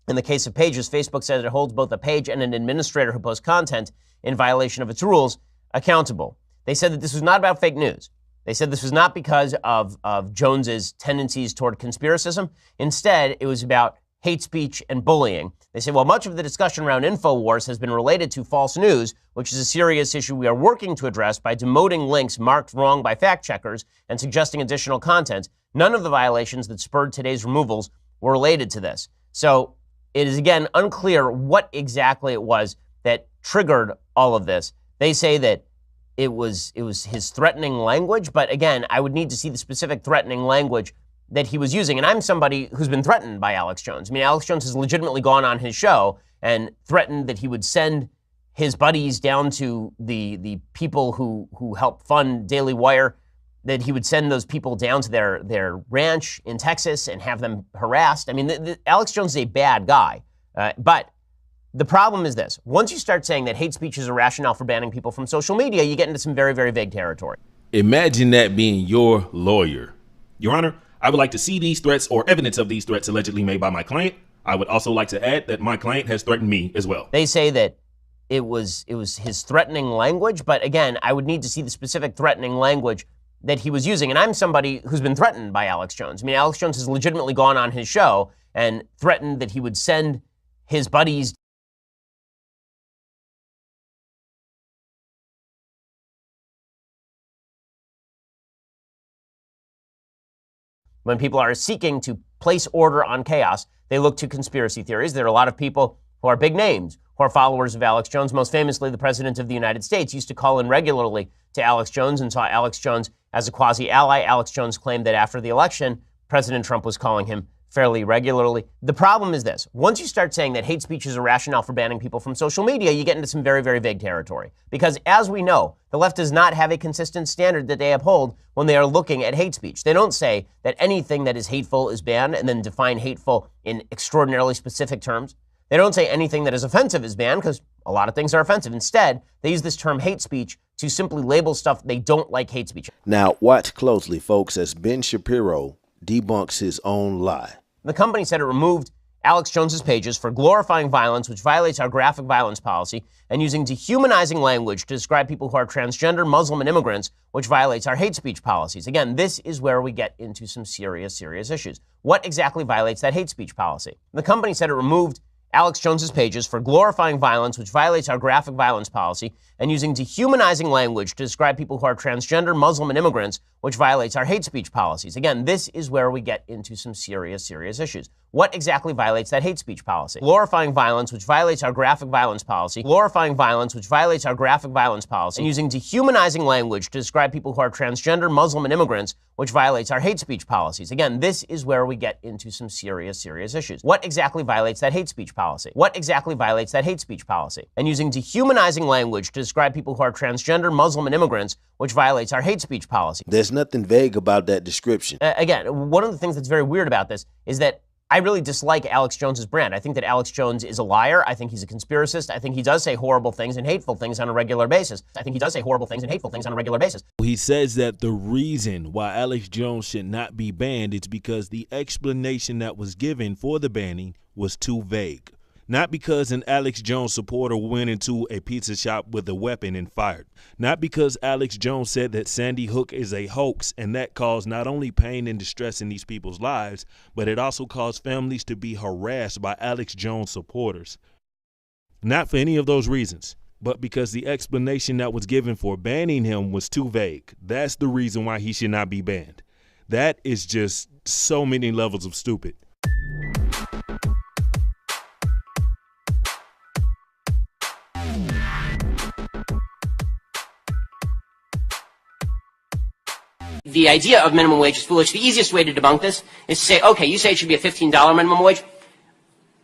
In the case of pages, Facebook says it holds both a page and an administrator who posts content in violation of its rules accountable. They said that this was not about fake news. They said this was not because of Jones's tendencies toward conspiracism. Instead, it was about hate speech and bullying. They say, well, much of the discussion around InfoWars has been related to false news, which is a serious issue we are working to address by demoting links marked wrong by fact checkers and suggesting additional content. None of the violations that spurred today's removals were related to this. So it is, again, unclear what exactly it was that triggered all of this. They say that it was his threatening language, but again, I would need to see the specific threatening language that he was using. And I'm somebody who's been threatened by Alex Jones. I mean, Alex Jones has legitimately gone on his show and threatened that he would send his buddies down to the people who help fund Daily Wire, that he would send those people down to their ranch in Texas and have them harassed. I mean, Alex Jones is a bad guy. But the problem is this. Once you start saying that hate speech is a rationale for banning people from social media, you get into some very, very vague territory. Imagine that being your lawyer. Your Honor, I would like to see these threats or evidence of these threats allegedly made by my client. I would also like to add that my client has threatened me as well. They say that it was his threatening language, but again, I would need to see the specific threatening language that he was using. And I'm somebody who's been threatened by Alex Jones. I mean, Alex Jones has legitimately gone on his show and threatened that he would send his buddies when people are seeking to place order on chaos. They look to conspiracy theories. There are a lot of people who are big names, who are followers of Alex Jones. Most famously, the President of the United States used to call in regularly to Alex Jones and saw Alex Jones as a quasi-ally. Alex Jones claimed that after the election, President Trump was calling him fairly regularly. The problem is this. Once you start saying that hate speech is a rationale for banning people from social media, you get into some very, very vague territory. Because as we know, the left does not have a consistent standard that they uphold when they are looking at hate speech. They don't say that anything that is hateful is banned and then define hateful in extraordinarily specific terms. They don't say anything that is offensive is banned because a lot of things are offensive. Instead, they use this term hate speech to simply label stuff they don't like hate speech. Now, watch closely, folks, as Ben Shapiro debunks his own lie. The company said it removed Alex Jones's pages for glorifying violence, which violates our graphic violence policy, and using dehumanizing language to describe people who are transgender, Muslim, and immigrants, which violates our hate speech policies. Again, this is where we get into some serious issues. What exactly violates that hate speech policy? The company said it removed Alex Jones's pages for glorifying violence, which violates our graphic violence policy, and using dehumanizing language to describe people who are transgender, Muslim, and immigrants, which violates our hate speech policies. Again, this is where we get into some serious issues. What exactly violates that hate speech policy? Glorifying violence, which violates our graphic violence policy. Glorifying violence, which violates our graphic violence policy. And using dehumanizing language to describe people who are transgender, Muslim, and immigrants, which violates our hate speech policies. Again, this is where we get into some serious issues. What exactly violates that hate speech policy? What exactly violates that hate speech policy? And using dehumanizing language to describe people who are transgender, Muslim, and immigrants, which violates our hate speech policy. There's nothing vague about that description. Again, one of the things that's very weird about this is that I really dislike Alex Jones's brand. I think that Alex Jones is a liar. I think he's a conspiracist. I think he does say horrible things and hateful things on a regular basis. He says that the reason why Alex Jones should not be banned is because the explanation that was given for the banning was too vague. Not because an Alex Jones supporter went into a pizza shop with a weapon and fired. Not because Alex Jones said that Sandy Hook is a hoax and that caused not only pain and distress in these people's lives, but it also caused families to be harassed by Alex Jones supporters. Not for any of those reasons. but because the explanation that was given for banning him was too vague. That's the reason why he should not be banned. That is just so many levels of stupid. The idea of minimum wage is foolish. The easiest way to debunk this is to say, okay, you say it should be a $15 minimum wage.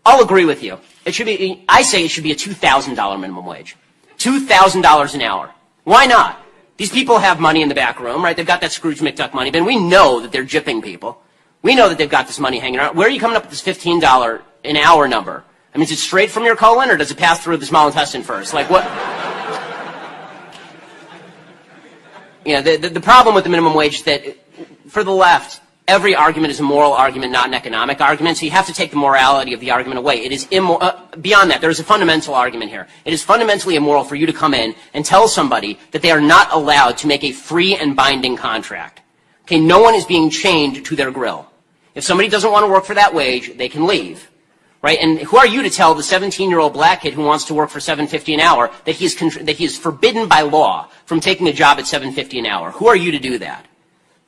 I'll agree with you. I say it should be a $2,000 minimum wage. $2,000 an hour. Why not? These people have money in the back room, right? They've got that Scrooge McDuck money, but we know that they're gypping people. We know that they've got this money hanging around. Where are you coming up with this $15 an hour number? I mean, is it straight from your colon, or does it pass through the small intestine first? Like, what? You know, the problem with the minimum wage is that, for the left, every argument is a moral argument, not an economic argument, so you have to take the morality of the argument away. It is beyond that, there is a fundamental argument here. It is fundamentally immoral for you to come in and tell somebody that they are not allowed to make a free and binding contract. Okay, no one is being chained to their grill. If somebody doesn't want to work for that wage, they can leave. Right? And who are you to tell the 17-year-old black kid who wants to work for $7.50 an hour that he is forbidden by law from taking a job at $7.50 an hour? Who are you to do that?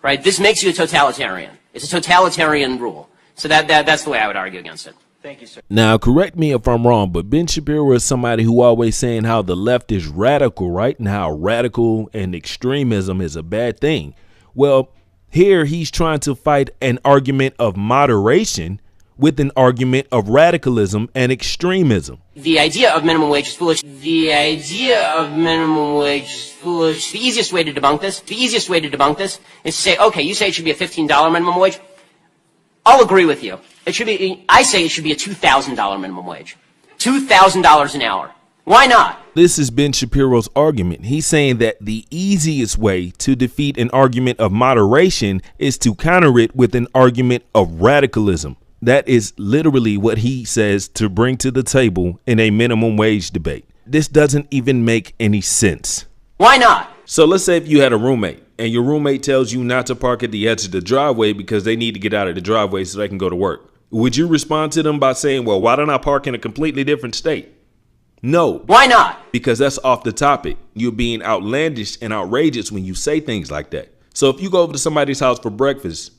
Right? This makes you a totalitarian. It's a totalitarian rule. So that's the way I would argue against it. Thank you, sir. Now, correct me if I'm wrong, but Ben Shapiro is somebody who always saying how the left is radical, right? And how radical and extremism is a bad thing. Well, here he's trying to fight an argument of moderation with an argument of radicalism and extremism. The idea of minimum wage is foolish. The idea of minimum wage is foolish. The easiest way to debunk this, is to say, okay, you say it should be a $15 minimum wage. I'll agree with you. I say it should be a $2,000 minimum wage. $2,000 an hour. Why not? This is Ben Shapiro's argument. He's saying that the easiest way to defeat an argument of moderation is to counter it with an argument of radicalism. That is literally what he says to bring to the table in a minimum wage debate. This doesn't even make any sense. Why not? So let's say if you had a roommate and your roommate tells you not to park at the edge of the driveway because they need to get out of the driveway so they can go to work. Would you respond to them by saying, well, why don't I park in a completely different state? No. Why not? Because that's off the topic. You're being outlandish and outrageous when you say things like that. So if you go over to somebody's house for breakfast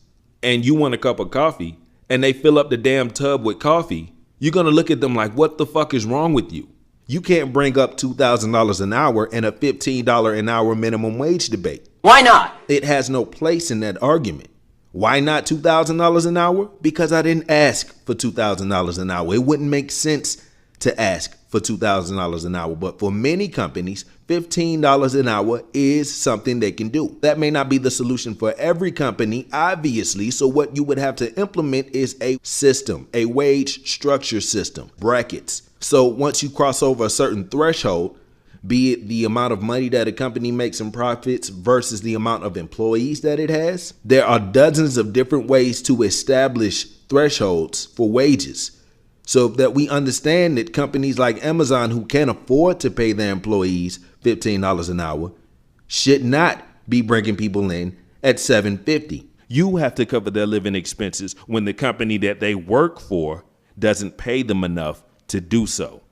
and you want a cup of coffee, and they fill up the damn tub with coffee, you're going to look at them like, what the fuck is wrong with you? You can't bring up $2,000 an hour and a $15 an hour minimum wage debate. Why not? It has no place in that argument. Why not $2,000 an hour? Because I didn't ask for $2,000 an hour. It wouldn't make sense to ask for $2,000 an hour. But for many companies, $15 an hour is something they can do. That may not be the solution for every company, obviously. So what you would have to implement is a system, a wage structure system, brackets. So once you cross over a certain threshold, be it the amount of money that a company makes in profits versus the amount of employees that it has, there are dozens of different ways to establish thresholds for wages. So that we understand that companies like Amazon, who can't afford to pay their employees $15 an hour, should not be bringing people in at $7.50. You have to cover their living expenses when the company that they work for doesn't pay them enough to do so.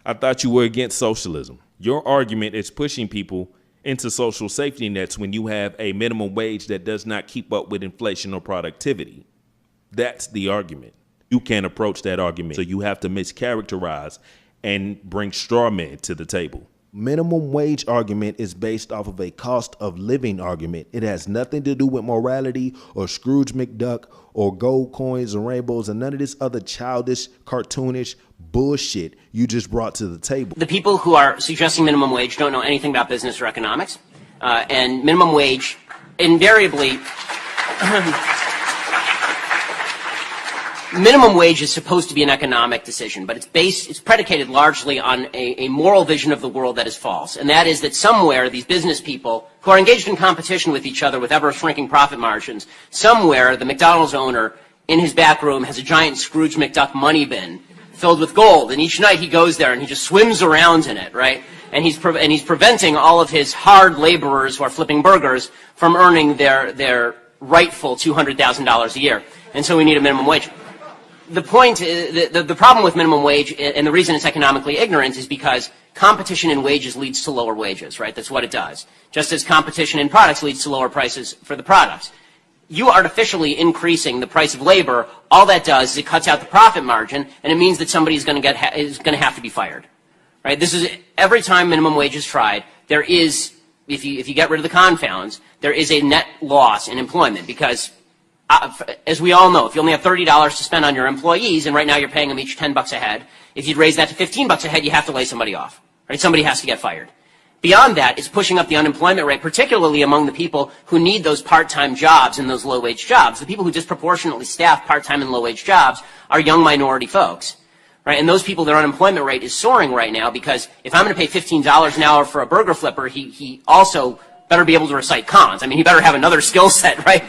I thought you were against socialism. Your argument is pushing people into social safety nets when you have a minimum wage that does not keep up with inflation or productivity. That's the argument. You can't approach that argument. So you have to mischaracterize and bring straw men to the table. Minimum wage argument is based off of a cost of living argument. It has nothing to do with morality or Scrooge McDuck or gold coins and rainbows and none of this other childish, cartoonish bullshit you just brought to the table. The people who are suggesting minimum wage don't know anything about business or economics. And minimum wage invariably... Minimum wage is supposed to be an economic decision, but it's predicated largely on a moral vision of the world that is false. And that is that somewhere these business people who are engaged in competition with each other with ever shrinking profit margins, somewhere the McDonald's owner in his back room has a giant Scrooge McDuck money bin filled with gold. And each night he goes there and he just swims around in it, right? And he's preventing all of his hard laborers who are flipping burgers from earning their rightful $200,000 a year. And so we need a minimum wage. the point, the problem with minimum wage, and the reason it's economically ignorant, is because competition in wages leads to lower wages, right? That's what it does. Just as competition in products leads to lower prices for the products. You artificially increasing the price of labor, all that does is it cuts out the profit margin, and it means that somebody is going to have to be fired, right? This is every time minimum wage is tried. There is, if you get rid of the confounds, there is a net loss in employment because, as we all know, if you only have $30 to spend on your employees, and right now you're paying them each $10 a head, if you'd raise that to $15 a head, you have to lay somebody off, right? Somebody has to get fired. Beyond that, it's pushing up the unemployment rate, particularly among the people who need those part-time jobs and those low-wage jobs. The people who disproportionately staff part-time and low-wage jobs are young minority folks, right? And those people, their unemployment rate is soaring right now because if I'm going to pay $15 an hour for a burger flipper, he also better be able to recite cons. I mean, he better have another skill set, right?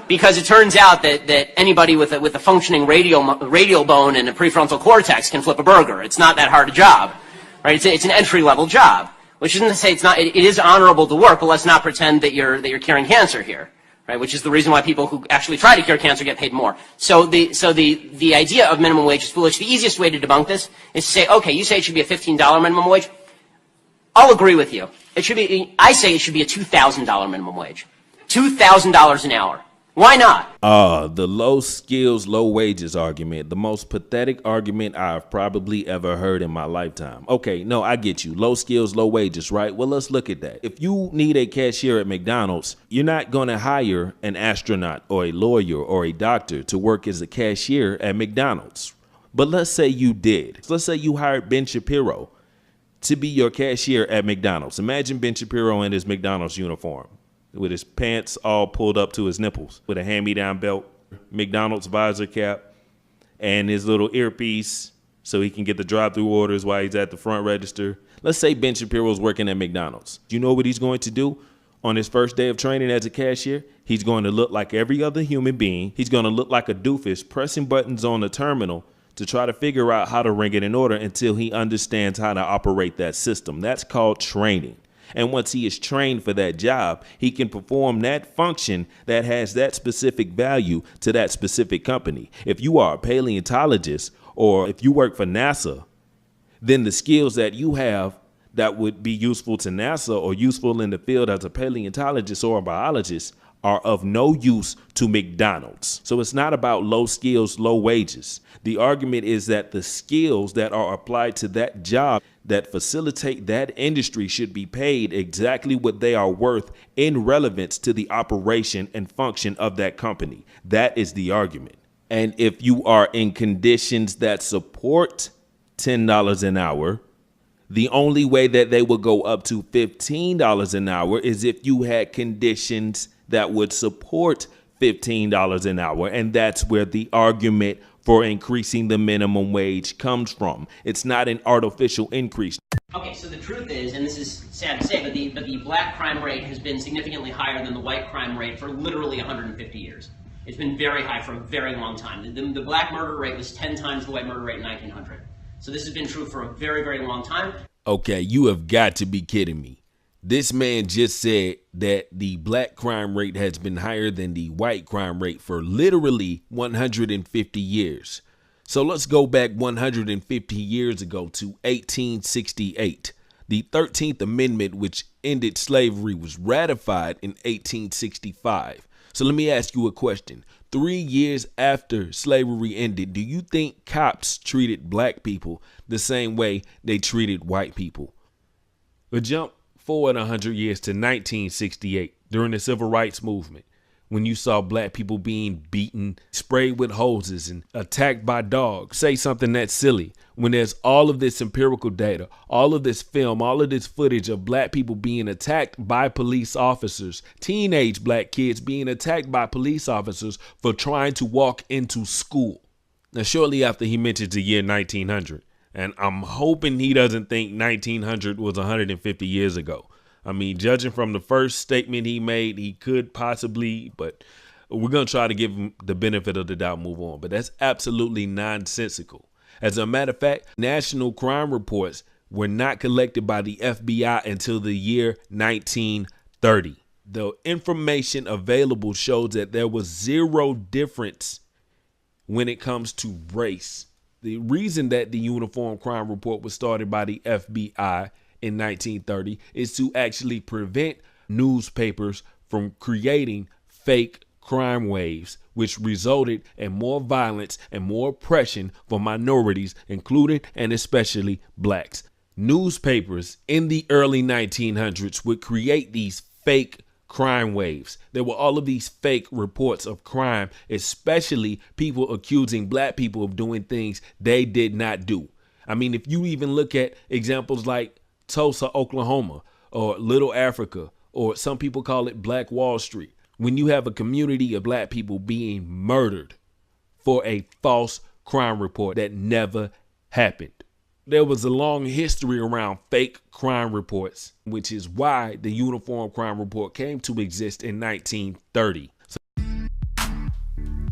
Because it turns out that anybody with a functioning radial bone and a prefrontal cortex can flip a burger. It's not that hard a job, right? It's an entry-level job. Which isn't to say it's not. It is honorable to work, but let's not pretend that you're curing cancer here, right? Which is the reason why people who actually try to cure cancer get paid more. So the idea of minimum wage is foolish. The easiest way to debunk this is to say, okay, you say it should be a $15 minimum wage. I'll agree with you. It should be. I say it should be a $2,000 minimum wage, $2,000 an hour. Why not? The low skills, low wages argument, the most pathetic argument I've probably ever heard in my lifetime. Okay, no, I get you. Low skills, low wages, right? Well, let's look at that. If you need a cashier at McDonald's, you're not going to hire an astronaut or a lawyer or a doctor to work as a cashier at McDonald's. But let's say you did. Let's say you hired Ben Shapiro to be your cashier at McDonald's. Imagine Ben Shapiro in his McDonald's uniform, with his pants all pulled up to his nipples, with a hand-me-down belt, McDonald's visor cap, and his little earpiece so he can get the drive-through orders while he's at the front register. Let's say Ben Shapiro's working at McDonald's. Do you know what he's going to do on his first day of training as a cashier? He's going to look like every other human being. He's going to look like a doofus pressing buttons on the terminal to try to figure out how to ring it in order until he understands how to operate that system. That's called training. And once he is trained for that job, he can perform that function that has that specific value to that specific company. If you are a paleontologist or if you work for NASA, then the skills that you have that would be useful to NASA or useful in the field as a paleontologist or a biologist are of no use to McDonald's. So it's not about low skills, low wages. The argument is that the skills that are applied to that job that facilitate that industry should be paid exactly what they are worth in relevance to the operation and function of that company. That is the argument. And if you are in conditions that support $10 an hour, the only way that they will go up to $15 an hour is if you had conditions that would support $15 an hour. And that's where the argument for increasing the minimum wage comes from. It's not an artificial increase. Okay, so the truth is, and this is sad to say, but the black crime rate has been significantly higher than the white crime rate for literally 150 years. It's been very high for a very long time. The black murder rate was 10 times the white murder rate in 1900. So this has been true for a very, very long time. Okay, you have got to be kidding me. This man just said that the black crime rate has been higher than the white crime rate for literally 150 years. So let's go back 150 years ago to 1868. The 13th Amendment, which ended slavery, was ratified in 1865. So let me ask you a question. 3 years after slavery ended, do you think cops treated black people the same way they treated white people? But jump forward 100 years to 1968 during the civil rights movement, when you saw black people being beaten, sprayed with hoses, and attacked by dogs. Say something that's silly when there's all of this empirical data, all of this film, all of this footage of black people being attacked by police officers, teenage black kids being attacked by police officers for trying to walk into school. Now, shortly after, he mentions the year 1900. And I'm hoping he doesn't think 1900 was 150 years ago. I mean, judging from the first statement he made, he could possibly, but we're going to try to give him the benefit of the doubt, move on. But that's absolutely nonsensical. As a matter of fact, national crime reports were not collected by the FBI until the year 1930. The information available shows that there was zero difference when it comes to race. The reason that the Uniform Crime Report was started by the FBI in 1930 is to actually prevent newspapers from creating fake crime waves, which resulted in more violence and more oppression for minorities, including and especially blacks. Newspapers in the early 1900s would create these fake crime waves. There were all of these fake reports of crime, especially people accusing black people of doing things they did not do. I mean, if you even look at examples like Tulsa, Oklahoma, or Little Africa, or some people call it Black Wall Street, when you have a community of black people being murdered for a false crime report that never happened. There was a long history around fake crime reports, which is why the Uniform Crime Report came to exist in 1930.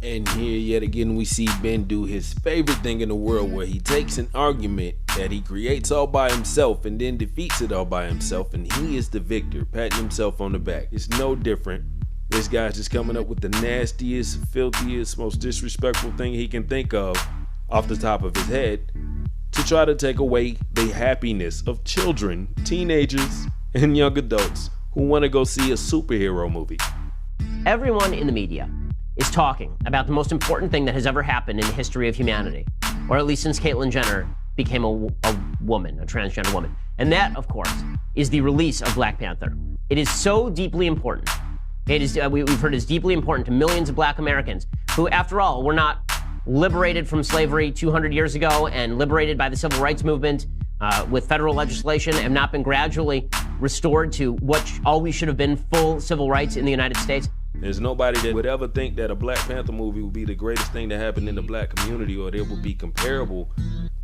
And here yet again we see Ben do his favorite thing in the world, where he takes an argument that he creates all by himself and then defeats it all by himself, and he is the victor, patting himself on the back. It's no different. This guy's just coming up with the nastiest, filthiest, most disrespectful thing he can think of off the top of his head to try to take away the happiness of children, teenagers, and young adults who want to go see a superhero movie. Everyone in the media is talking about the most important thing that has ever happened in the history of humanity, or at least since Caitlyn Jenner became a woman, a transgender woman. And that, of course, is the release of Black Panther. It is so deeply important. It is, we've heard it's deeply important to millions of black Americans who, after all, were not liberated from slavery 200 years ago and liberated by the civil rights movement with federal legislation, have not been gradually restored to what always should have been full civil rights in the United States. There's nobody that would ever think that a Black Panther movie would be the greatest thing that happened in the black community, or it would be comparable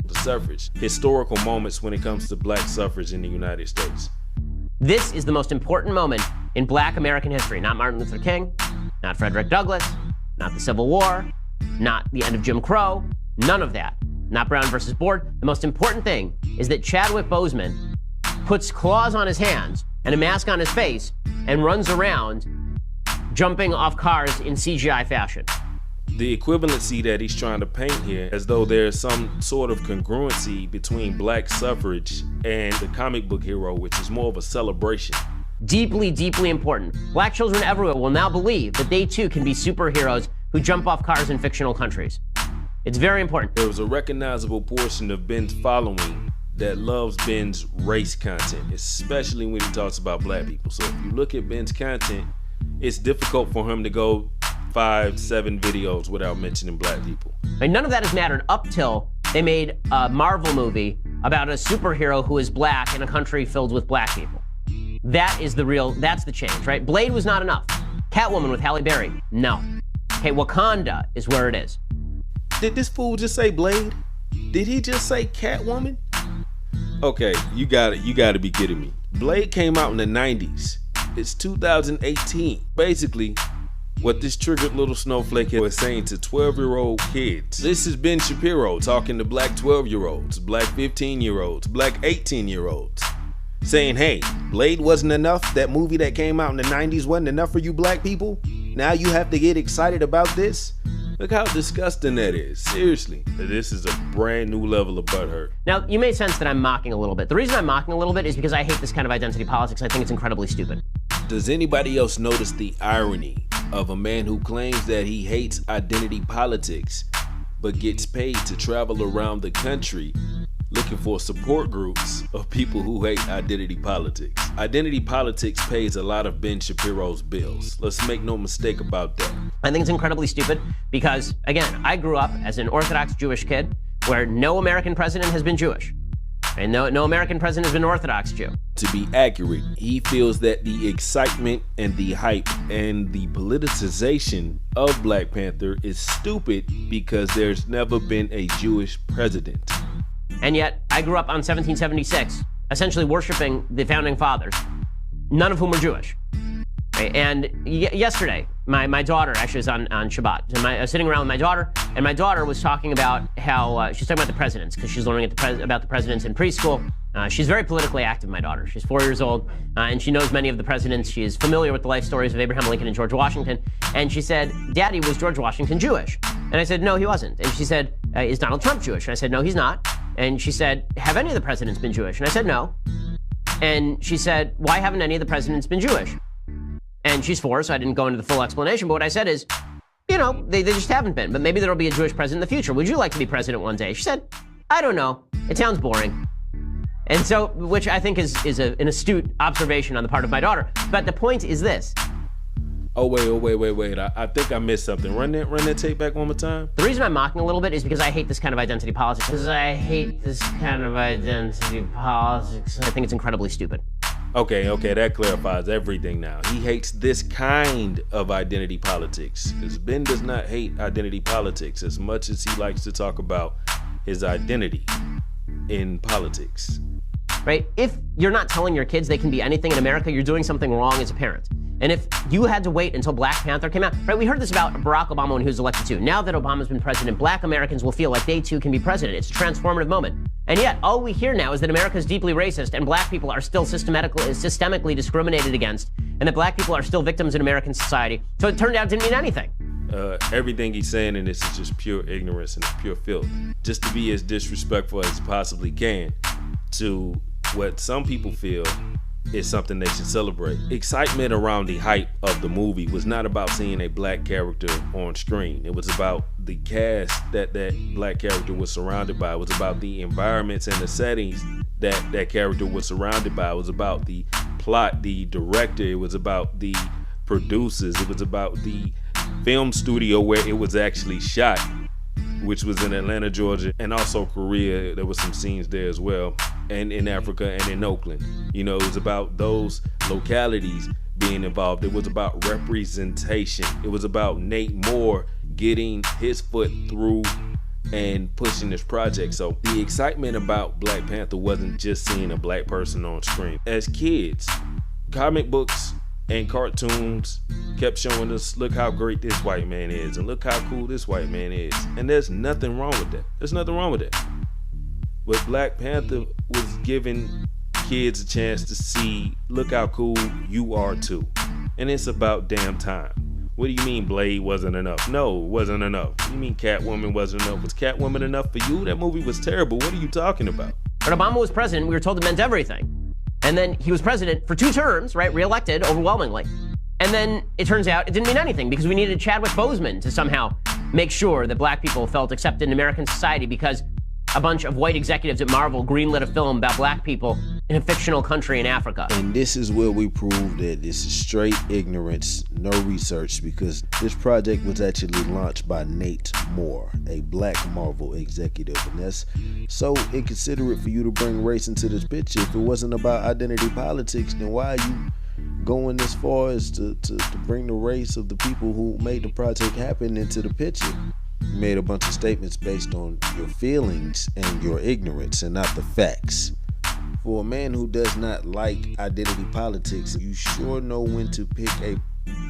to suffrage. Historical moments when it comes to black suffrage in the United States. This is the most important moment in black American history. Not Martin Luther King, not Frederick Douglass, not the Civil War, not the end of Jim Crow, none of that. Not Brown versus Board. The most important thing is that Chadwick Boseman puts claws on his hands and a mask on his face and runs around jumping off cars in CGI fashion. The equivalency that he's trying to paint here, as though there's some sort of congruency between black suffrage and the comic book hero, which is more of a celebration. Deeply, deeply important. Black children everywhere will now believe that they too can be superheroes who jump off cars in fictional countries. It's very important. There was a recognizable portion of Ben's following that loves Ben's race content, especially when he talks about black people. So if you look at Ben's content, it's difficult for him to go 5-7 videos without mentioning black people. And none of that has mattered up till they made a Marvel movie about a superhero who is black in a country filled with black people. That's the change, right? Blade was not enough. Catwoman with Halle Berry, no. Okay, Wakanda is where it is. Did this fool just say Blade? Did he just say Catwoman? Okay, you gotta be kidding me. Blade came out in the 90s. It's 2018. Basically, what this triggered little snowflake was saying to 12-year-old kids. This is Ben Shapiro talking to black 12-year-olds, black 15-year-olds, black 18-year-olds. Saying, hey, Blade wasn't enough. That movie that came out in the 90s wasn't enough for you black people. Now you have to get excited about this? Look how disgusting that is. Seriously. This is a brand new level of butthurt. Now, you may sense that I'm mocking a little bit. The reason I'm mocking a little bit is because I hate this kind of identity politics. I think it's incredibly stupid. Does anybody else notice the irony of a man who claims that he hates identity politics, but gets paid to travel around the country looking for support groups of people who hate identity politics? Identity politics pays a lot of Ben Shapiro's bills. Let's make no mistake about that. I think it's incredibly stupid because, again, I grew up as an Orthodox Jewish kid where no American president has been Jewish. And no American president has been an Orthodox Jew. To be accurate, he feels that the excitement and the hype and the politicization of Black Panther is stupid because there's never been a Jewish president. And yet, I grew up on 1776, essentially worshiping the founding fathers, none of whom were Jewish. And yesterday, my daughter actually was on Shabbat. And I was sitting around with my daughter, and my daughter was talking about how she's talking about the presidents because she's learning about the presidents in preschool. She's very politically active, my daughter. She's 4 years old, and she knows many of the presidents. She is familiar with the life stories of Abraham Lincoln and George Washington. And she said, "Daddy, was George Washington Jewish?" And I said, "No, he wasn't." And she said, "Is Donald Trump Jewish?" And I said, "No, he's not." And she said, "Have any of the presidents been Jewish?" And I said, "No." And she said, "Why haven't any of the presidents been Jewish?" And she's 4, so I didn't go into the full explanation. But what I said is, they just haven't been. But maybe there'll be a Jewish president in the future. Would you like to be president one day? She said, "I don't know. It sounds boring." And so, which I think is an astute observation on the part of my daughter. But the point is this. Oh, wait. I think I missed something. Run that tape back one more time. The reason I'm mocking a little bit is because I hate this kind of identity politics. Because I hate this kind of identity politics. I think it's incredibly stupid. Okay, that clarifies everything now. He hates this kind of identity politics. Because Ben does not hate identity politics as much as he likes to talk about his identity in politics. Right? If you're not telling your kids they can be anything in America, you're doing something wrong as a parent. And if you had to wait until Black Panther came out, right? We heard this about Barack Obama when he was elected too. Now that Obama's been president, Black Americans will feel like they too can be president. It's a transformative moment. And yet, all we hear now is that America is deeply racist and Black people are still systemically discriminated against, and that Black people are still victims in American society. So it turned out it didn't mean anything. Everything he's saying in this is just pure ignorance and pure filth. Just to be as disrespectful as he possibly can to what some people feel is something they should celebrate. Excitement around the hype of the movie was not about seeing a Black character on screen. It was about the cast that Black character was surrounded by. It was about the environments and the settings that character was surrounded by. It was about the plot, the director. It was about the producers. It was about the film studio where it was actually shot, which was in Atlanta, Georgia, and also Korea. There was some scenes there as well, and in Africa and in Oakland. It was about those localities being involved. It was about representation. It was about Nate Moore getting his foot through and pushing this project. So the excitement about Black Panther wasn't just seeing a Black person on screen. As kids, comic books and cartoons kept showing us, look how great this white man is, and look how cool this white man is. And there's nothing wrong with that. There's nothing wrong with that. But Black Panther was giving kids a chance to see, look how cool you are too. And it's about damn time. What do you mean Blade wasn't enough? No, it wasn't enough. You mean Catwoman wasn't enough? Was Catwoman enough for you? That movie was terrible. What are you talking about? When Obama was president, we were told it meant everything. And then he was president for 2 terms, right? Reelected overwhelmingly. And then it turns out it didn't mean anything because we needed Chadwick Boseman to somehow make sure that Black people felt accepted in American society because a bunch of white executives at Marvel greenlit a film about Black people in a fictional country in Africa. And this is where we prove that this is straight ignorance, no research, because this project was actually launched by Nate Moore, a Black Marvel executive. And that's so inconsiderate for you to bring race into this picture. If it wasn't about identity politics, then why are you going as far as to bring the race of the people who made the project happen into the picture? You made a bunch of statements based on your feelings and your ignorance and not the facts. For a man who does not like identity politics, you sure know when to pick a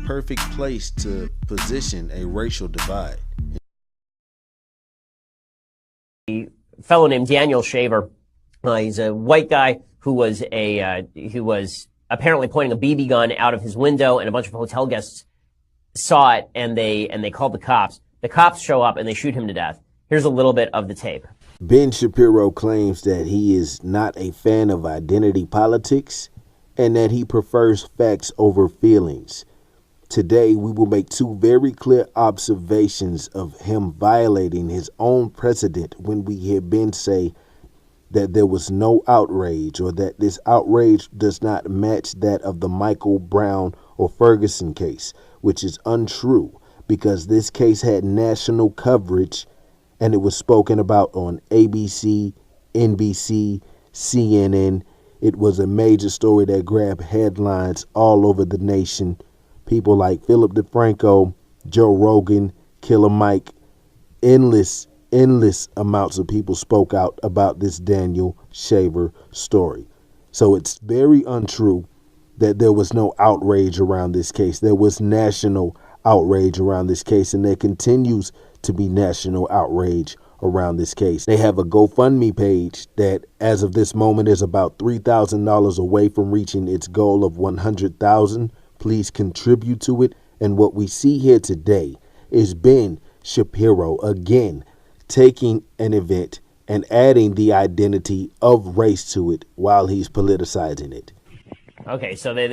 perfect place to position a racial divide. A fellow named Daniel Shaver, he's a white guy who was apparently pointing a BB gun out of his window, and a bunch of hotel guests saw it, and they called the cops. The cops show up and they shoot him to death. Here's a little bit of the tape. Ben Shapiro claims that he is not a fan of identity politics and that he prefers facts over feelings. Today, we will make 2 very clear observations of him violating his own precedent when we hear Ben say that there was no outrage, or that this outrage does not match that of the Michael Brown or Ferguson case, which is untrue, because this case had national coverage and it was spoken about on ABC, NBC, CNN. It was a major story that grabbed headlines all over the nation. People like Philip DeFranco, Joe Rogan, Killer Mike, endless amounts of people spoke out about this Daniel Shaver story. So it's very untrue. that there was no outrage around this case. There was national outrage around this case, and there continues to be national outrage around this case. They have a GoFundMe page that, as of this moment, is about $3,000 away from reaching its goal of $100,000. Please contribute to it. And what we see here today is Ben Shapiro again taking an event and adding the identity of race to it while he's politicizing it. Okay, so they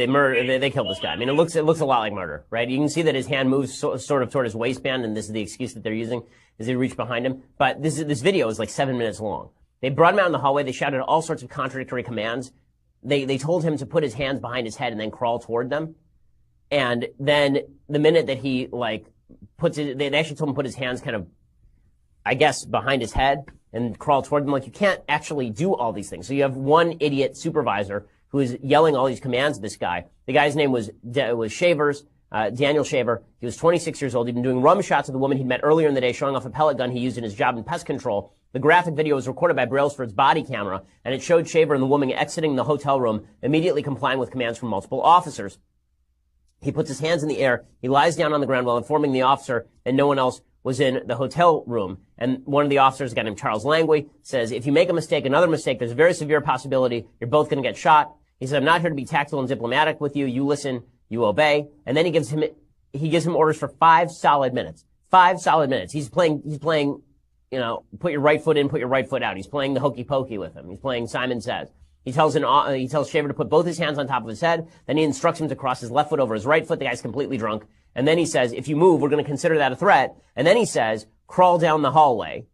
killed this guy. I mean, it looks a lot like murder, right? You can see that his hand moves sort of toward his waistband, and this is the excuse that they're using, is they reach behind him. But this video is like 7 minutes long. They brought him out in the hallway. They shouted all sorts of contradictory commands. They told him to put his hands behind his head and then crawl toward them. And then the minute that he they actually told him to put his hands kind of, I guess, behind his head and crawl toward them. Like, you can't actually do all these things. So you have one idiot supervisor who is yelling all these commands at this guy. The guy's name was Shavers, Daniel Shaver. He was 26 years old. He'd been doing rum shots of the woman he'd met earlier in the day, showing off a pellet gun he used in his job in pest control. The graphic video was recorded by Brailsford's body camera, and it showed Shaver and the woman exiting the hotel room, immediately complying with commands from multiple officers. He puts his hands in the air. He lies down on the ground while informing the officer that no one else was in the hotel room. And one of the officers, a guy named Charles Langley, says, if you make a mistake, another mistake, there's a very severe possibility you're both going to get shot. He said, I'm not here to be tactful and diplomatic with you. You listen, you obey. And then he gives him orders for 5 solid minutes. 5 solid minutes. He's playing, put your right foot in, put your right foot out. He's playing the hokey pokey with him. He's playing Simon Says. He tells Shaver to put both his hands on top of his head. Then he instructs him to cross his left foot over his right foot. The guy's completely drunk. And then he says, if you move, we're going to consider that a threat. And then he says, crawl down the hallway.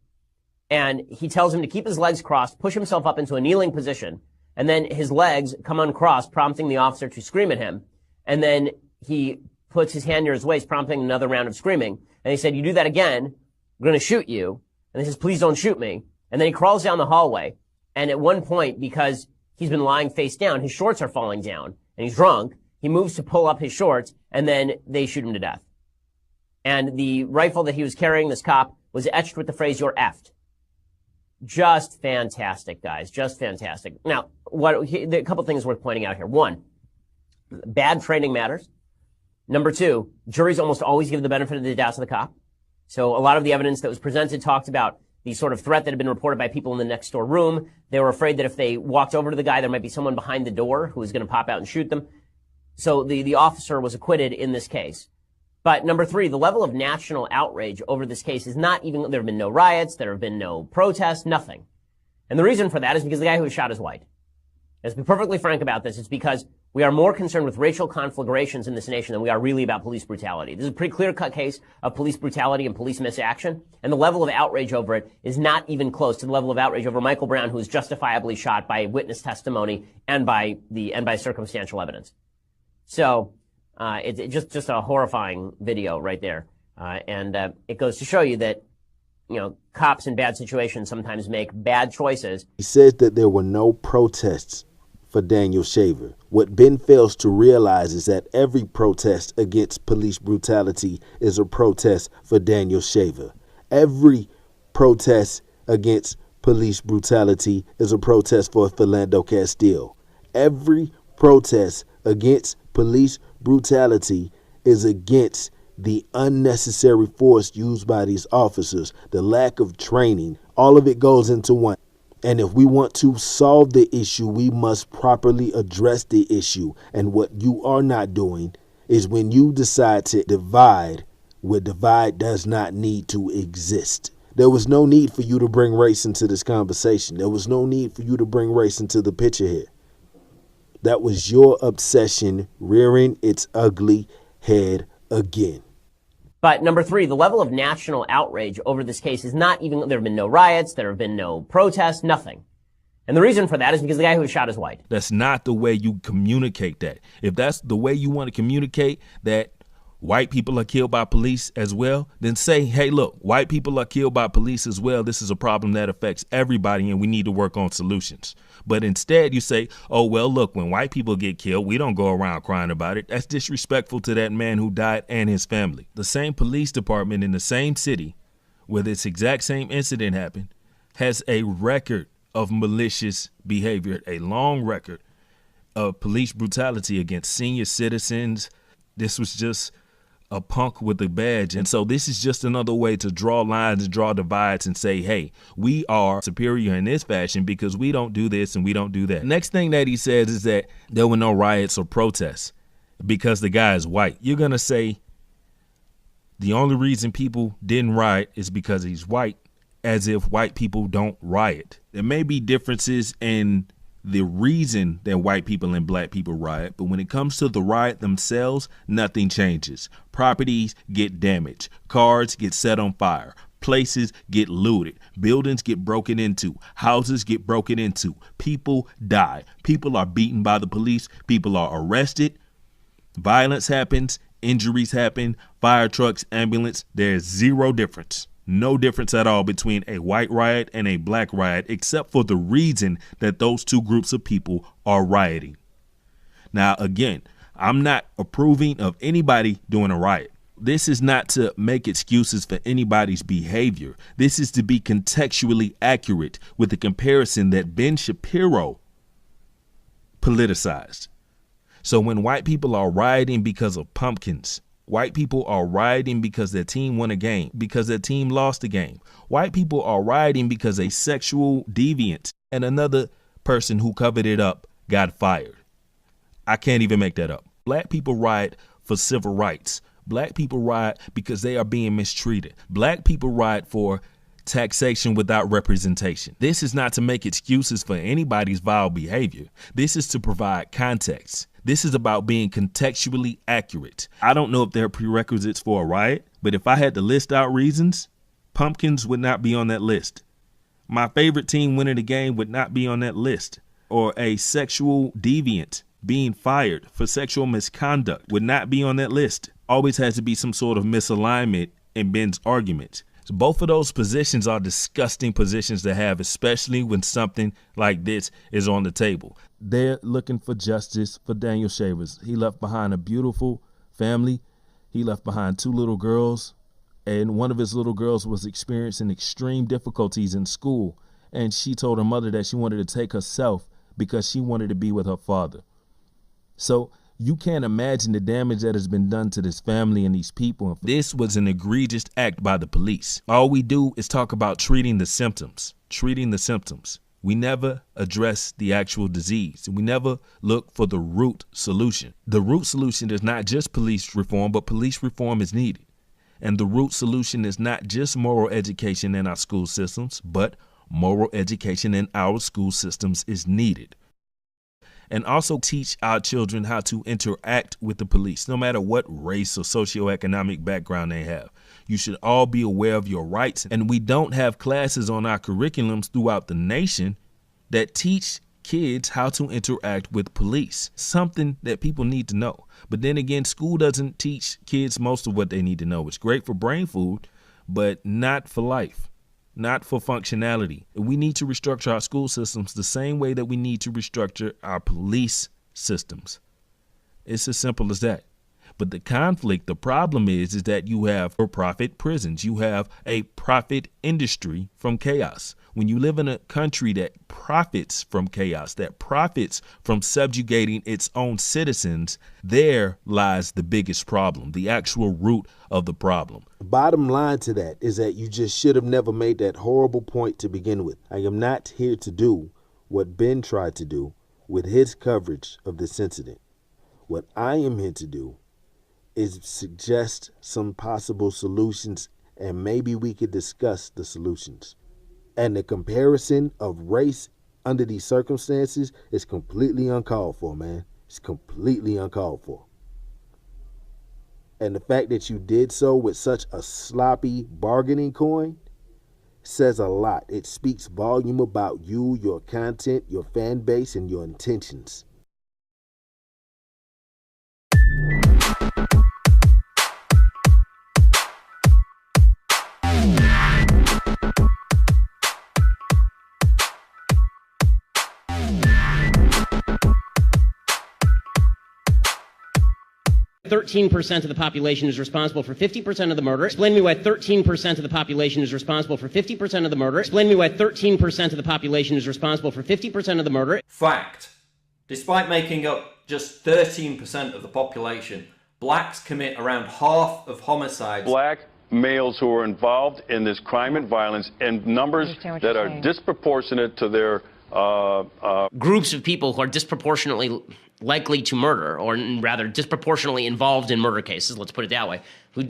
And he tells him to keep his legs crossed, push himself up into a kneeling position. And then his legs come uncrossed, prompting the officer to scream at him. And then he puts his hand near his waist, prompting another round of screaming. And he said, you do that again, we're going to shoot you. And he says, please don't shoot me. And then he crawls down the hallway. And at one point, because he's been lying face down, his shorts are falling down, and he's drunk, he moves to pull up his shorts, and then they shoot him to death. And the rifle that he was carrying, this cop, was etched with the phrase, you're effed. Just fantastic, guys. Just fantastic. Now, a couple things worth pointing out here. One, bad training matters. Number two, juries almost always give the benefit of the doubt to the cop. So a lot of the evidence that was presented talked about the sort of threat that had been reported by people in the next door room. They were afraid that if they walked over to the guy, there might be someone behind the door who was going to pop out and shoot them. So the officer was acquitted in this case. But number three, the level of national outrage over this case is not even, there have been no riots, there have been no protests, nothing. And the reason for that is because the guy who was shot is white. Let's be perfectly frank about this. It's because we are more concerned with racial conflagrations in this nation than we are really about police brutality. This is a pretty clear-cut case of police brutality and police misaction, and the level of outrage over it is not even close to the level of outrage over Michael Brown, who was justifiably shot by witness testimony and by circumstantial evidence. So it's just a horrifying video right there, and it goes to show you that cops in bad situations sometimes make bad choices. He said that there were no protests for Daniel Shaver. What Ben fails to realize is that every protest against police brutality is a protest for Daniel Shaver. Every protest against police brutality is a protest for Philando Castile. Every protest against police brutality is against the unnecessary force used by these officers, the lack of training. All of it goes into one. And if we want to solve the issue, we must properly address the issue. And what you are not doing is when you decide to divide, where divide does not need to exist. There was no need for you to bring race into this conversation. There was no need for you to bring race into the picture here. That was your obsession rearing its ugly head again. But number three, the level of national outrage over this case is not even, there have been no riots, there have been no protests, nothing. And the reason for that is because the guy who was shot is white. That's not the way you communicate that. If that's the way you want to communicate that white people are killed by police as well, then say, hey, look, white people are killed by police as well. This is a problem that affects everybody and we need to work on solutions. But instead you say, oh, well, look, when white people get killed, we don't go around crying about it. That's disrespectful to that man who died and his family. The same police department in the same city where this exact same incident happened has a record of malicious behavior, a long record. of police brutality against senior citizens. This was just a punk with a badge. And so this is just another way to draw lines and draw divides and say, hey, we are superior in this fashion because we don't do this and we don't do that. Next thing that he says is that there were no riots or protests because the guy is white. You're going to say the only reason people didn't riot is because he's white, as if white people don't riot. There may be differences in the reason that white people and black people riot, but when it comes to the riot themselves, nothing changes. Properties get damaged, cars get set on fire, places get looted, buildings get broken into, houses get broken into, people die, people are beaten by the police, people are arrested, violence happens, injuries happen, fire trucks, ambulance. There's zero difference. No difference at all between a white riot and a black riot, except for the reason that those two groups of people are rioting. Now, again, I'm not approving of anybody doing a riot. This is not to make excuses for anybody's behavior. This is to be contextually accurate with the comparison that Ben Shapiro politicized. So when white people are rioting because of pumpkins, white people are rioting because their team won a game, because their team lost a game. White people are rioting because a sexual deviant and another person who covered it up got fired. I can't even make that up. Black people riot for civil rights. Black people riot because they are being mistreated. Black people riot for taxation without representation. This is not to make excuses for anybody's vile behavior. This is to provide context. This is about being contextually accurate. I don't know if there are prerequisites for a riot, but if I had to list out reasons, pumpkins would not be on that list. My favorite team winning the game would not be on that list. Or a sexual deviant being fired for sexual misconduct would not be on that list. Always has to be some sort of misalignment in Ben's argument. So both of those positions are disgusting positions to have, especially when something like this is on the table. They're looking for justice for Daniel Shavers. He left behind a beautiful family. He left behind 2 little girls, and one of his little girls was experiencing extreme difficulties in school. And she told her mother that she wanted to take herself because she wanted to be with her father. So you can't imagine the damage that has been done to this family and these people. This was an egregious act by the police. All we do is talk about treating the symptoms. We never address the actual disease. We never look for the root solution. The root solution is not just police reform, but police reform is needed. And the root solution is not just moral education in our school systems, but moral education in our school systems is needed. And also teach our children how to interact with the police, no matter what race or socioeconomic background they have. You should all be aware of your rights. And we don't have classes on our curriculums throughout the nation that teach kids how to interact with police, something that people need to know. But then again, school doesn't teach kids most of what they need to know. It's great for brain food, but not for life. Not for functionality. We need to restructure our school systems the same way that we need to restructure our police systems. It's as simple as that. But the conflict, the problem is that you have for-profit prisons. You have a profit industry from chaos. When you live in a country that profits from chaos, that profits from subjugating its own citizens, there lies the biggest problem, the actual root of the problem. Bottom line to that is that you just should have never made that horrible point to begin with. I am not here to do what Ben tried to do with his coverage of this incident. What I am here to do is suggest some possible solutions, and maybe we could discuss the solutions. And the comparison of race under these circumstances is completely uncalled for, man. It's completely uncalled for. And the fact that you did so with such a sloppy bargaining coin says a lot. It speaks volume about you, your content, your fan base, and your intentions. Thirteen 13% of the population is responsible for 50% of the murder. Explain to me why 13% of the population is responsible for 50% of the murder. Explain to me why 13% of the population is responsible for 50% of the murder. Fact. Despite making up just 13% of the population, blacks commit around half of homicides. Black males who are involved in this crime and violence in numbers that are disproportionate to their groups of people who are disproportionately likely to murder, or rather disproportionately involved in murder cases, let's put it that way, who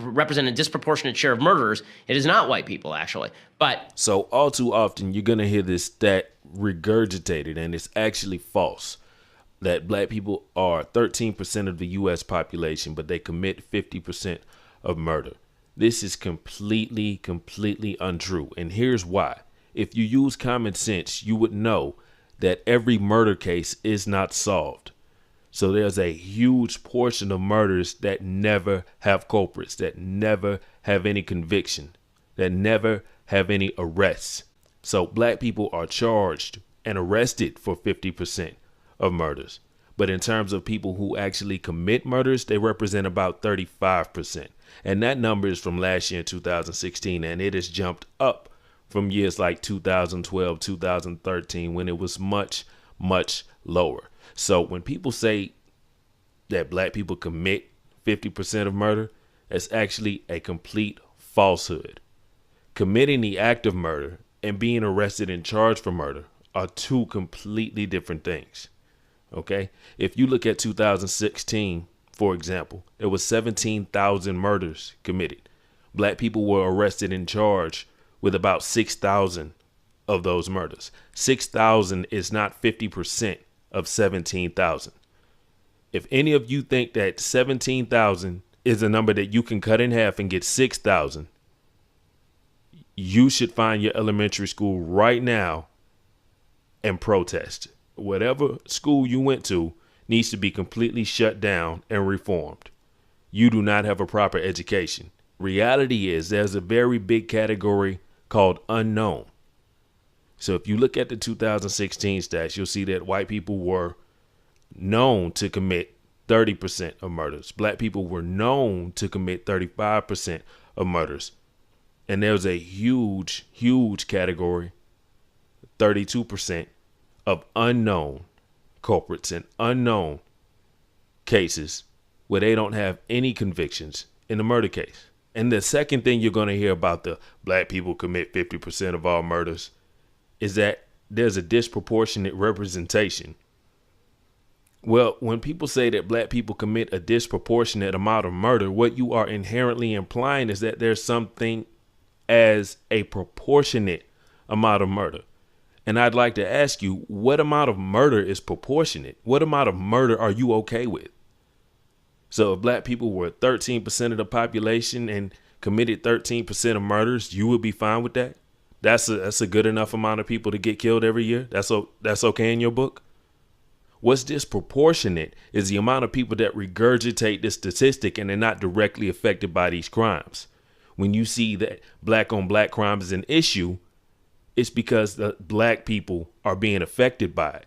represent a disproportionate share of murderers. It is not white people, actually. But so all too often you're going to hear this stat regurgitated, and it's actually false, that black people are 13% of the U.S. population, but they commit 50% of murder. This is completely untrue, and here's why. If you use common sense, you would know that every murder case is not solved. So there's a huge portion of murders that never have culprits, that never have any conviction, that never have any arrests. So black people are charged and arrested for 50% of murders. But in terms of people who actually commit murders, they represent about 35%. And that number is from last year in 2016, and it has jumped up from years like 2012, 2013, when it was much lower. So when people say that black people commit 50% of murder, that's actually a complete falsehood. Committing the act of murder and being arrested and charged for murder are two completely different things. Okay? If you look at 2016, for example, there was 17,000 murders committed. Black people were arrested and charged with about 6,000 of those murders. 6,000 is not 50% of 17,000. If any of you think that 17,000 is a number that you can cut in half and get 6,000, you should find your elementary school right now and protest. Whatever school you went to needs to be completely shut down and reformed. You do not have a proper education. Reality is there's a very big category called unknown. So if you look at the 2016 stats, you'll see that white people were known to commit 30% of murders. Black people were known to commit 35% of murders. And there's a huge category, 32%, of unknown culprits and unknown cases where they don't have any convictions in the murder case. And the second thing you're going to hear about the black people commit 50% of all murders is that there's a disproportionate representation. Well, when people say that black people commit a disproportionate amount of murder, what you are inherently implying is that there's something as a proportionate amount of murder. And I'd like to ask you, what amount of murder is proportionate? What amount of murder are you okay with? So if black people were 13% of the population and committed 13% of murders, you would be fine with that? That's a good enough amount of people to get killed every year? That's okay in your book? What's disproportionate is the amount of people that regurgitate this statistic and they're not directly affected by these crimes. When you see that black on black crime is an issue, it's because the black people are being affected by it.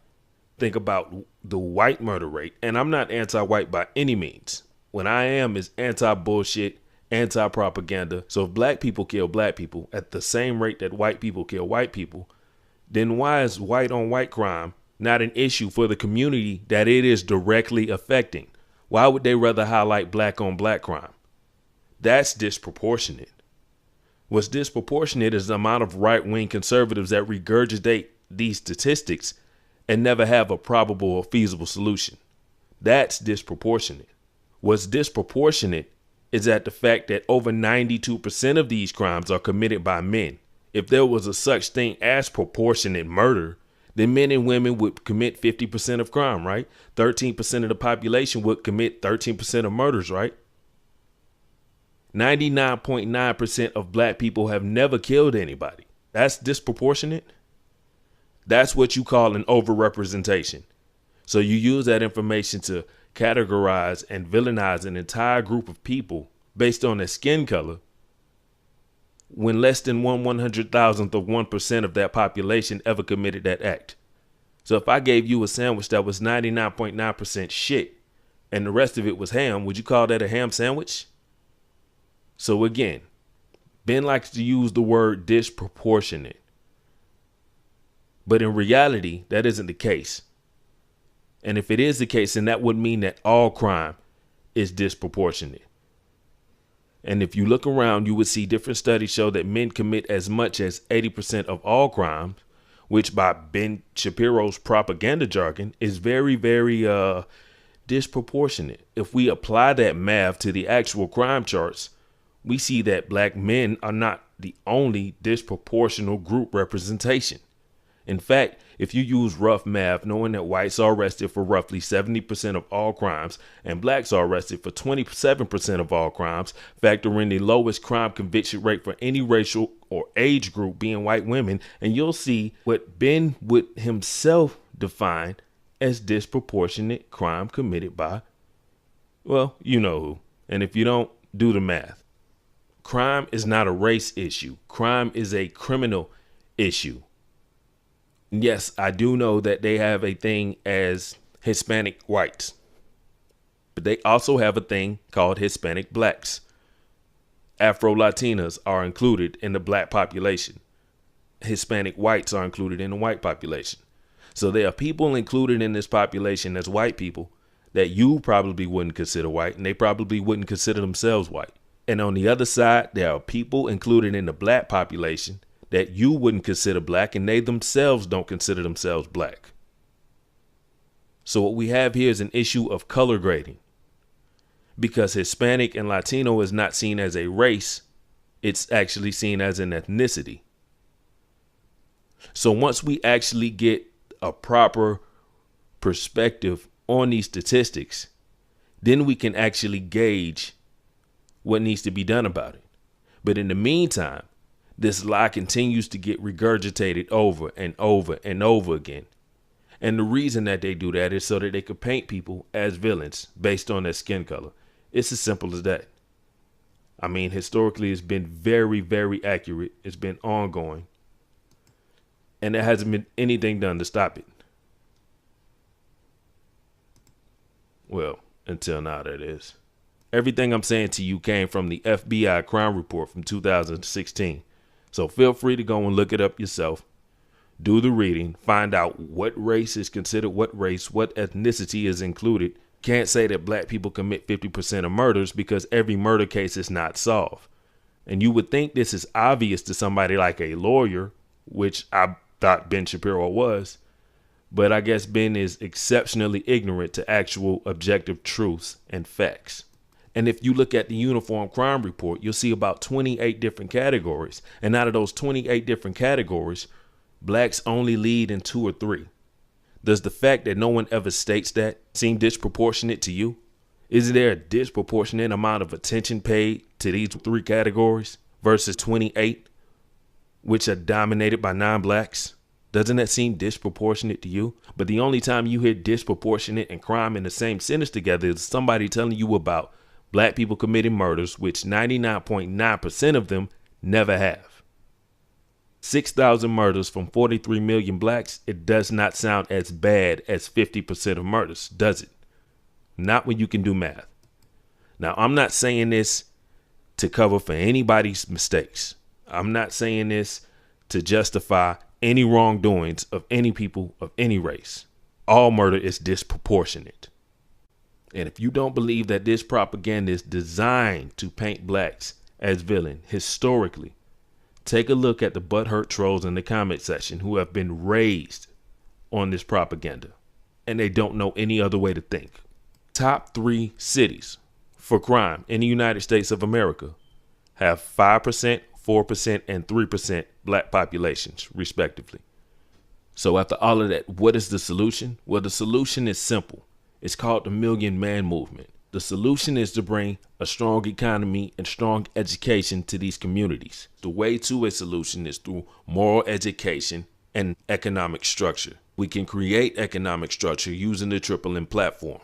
Think about the white murder rate. And I'm not anti-white by any means. What I am is anti-bullshit, anti-propaganda. So if black people kill black people at the same rate that white people kill white people, then why is white on white crime not an issue for the community that it is directly affecting? Why would they rather highlight black on black crime? That's disproportionate. What's disproportionate is the amount of right-wing conservatives that regurgitate these statistics and never have a probable or feasible solution. That's disproportionate. What's disproportionate is that the fact that over 92% of these crimes are committed by men. If there was a such thing as proportionate murder, then men and women would commit 50% of crime, right? 13% of the population would commit 13% of murders, right? 99.9% of black people have never killed anybody. That's disproportionate. That's what you call an overrepresentation. So you use that information to categorize and villainize an entire group of people based on their skin color, when less than 1/100,000th of 1% of that population ever committed that act. So if I gave you a sandwich that was 99.9% shit and the rest of it was ham, would you call that a ham sandwich? So again, Ben likes to use the word disproportionate. But in reality, that isn't the case. And if it is the case, then that would mean that all crime is disproportionate. And if you look around, you would see different studies show that men commit as much as 80% of all crimes, which by Ben Shapiro's propaganda jargon is very, very disproportionate. If we apply that math to the actual crime charts, we see that black men are not the only disproportional group representation. In fact, if you use rough math, knowing that whites are arrested for roughly 70% of all crimes and blacks are arrested for 27% of all crimes, factor in the lowest crime conviction rate for any racial or age group being white women, and you'll see what Ben would himself define as disproportionate crime committed by, well, you know who. And if you don't, do the math. Crime is not a race issue. Crime is a criminal issue. Yes, I do know that they have a thing as Hispanic whites, but they also have a thing called Hispanic blacks. Afro-Latinas are included in the black population. Hispanic whites are included in the white population. So there are people included in this population as white people that you probably wouldn't consider white, and they probably wouldn't consider themselves white. And on the other side, there are people included in the black population that you wouldn't consider black, and they themselves don't consider themselves black. So what we have here is an issue of color grading. Because Hispanic and Latino is not seen as a race, it's actually seen as an ethnicity. So once we actually get a proper perspective on these statistics, then we can actually gauge what needs to be done about it. But in the meantime, this lie continues to get regurgitated over and over and over again. And the reason that they do that is so that they could paint people as villains based on their skin color. It's as simple as that. I mean, historically, it's been very, very accurate. It's been ongoing. And there hasn't been anything done to stop it. Well, until now, that is. Everything I'm saying to you came from the FBI crime report from 2016. So feel free to go and look it up yourself. Do the reading, find out what race is considered what race, what ethnicity is included. Can't say that black people commit 50% of murders because every murder case is not solved. And you would think this is obvious to somebody like a lawyer, which I thought Ben Shapiro was. But I guess Ben is exceptionally ignorant to actual objective truths and facts. And if you look at the Uniform Crime Report, you'll see about 28 different categories. And out of those 28 different categories, blacks only lead in 2 or 3. Does the fact that no one ever states that seem disproportionate to you? Is there a disproportionate amount of attention paid to these 3 categories versus 28, which are dominated by non-blacks? Doesn't that seem disproportionate to you? But the only time you hear disproportionate and crime in the same sentence together is somebody telling you about black people committing murders, which 99.9% of them never have. 6,000 murders from 43 million blacks, it does not sound as bad as 50% of murders, does it? Not when you can do math. Now, I'm not saying this to cover for anybody's mistakes. I'm not saying this to justify any wrongdoings of any people of any race. All murder is disproportionate. And if you don't believe that this propaganda is designed to paint blacks as villain historically, take a look at the butthurt trolls in the comment section who have been raised on this propaganda, and they don't know any other way to think. Top 3 cities for crime in the United States of America have 5%, 4%, and 3% black populations, respectively. So after all of that, what is the solution? Well, the solution is simple. It's called the Million Man Movement. The solution is to bring a strong economy and strong education to these communities. The way to a solution is through moral education and economic structure. We can create economic structure using the Triple M platform.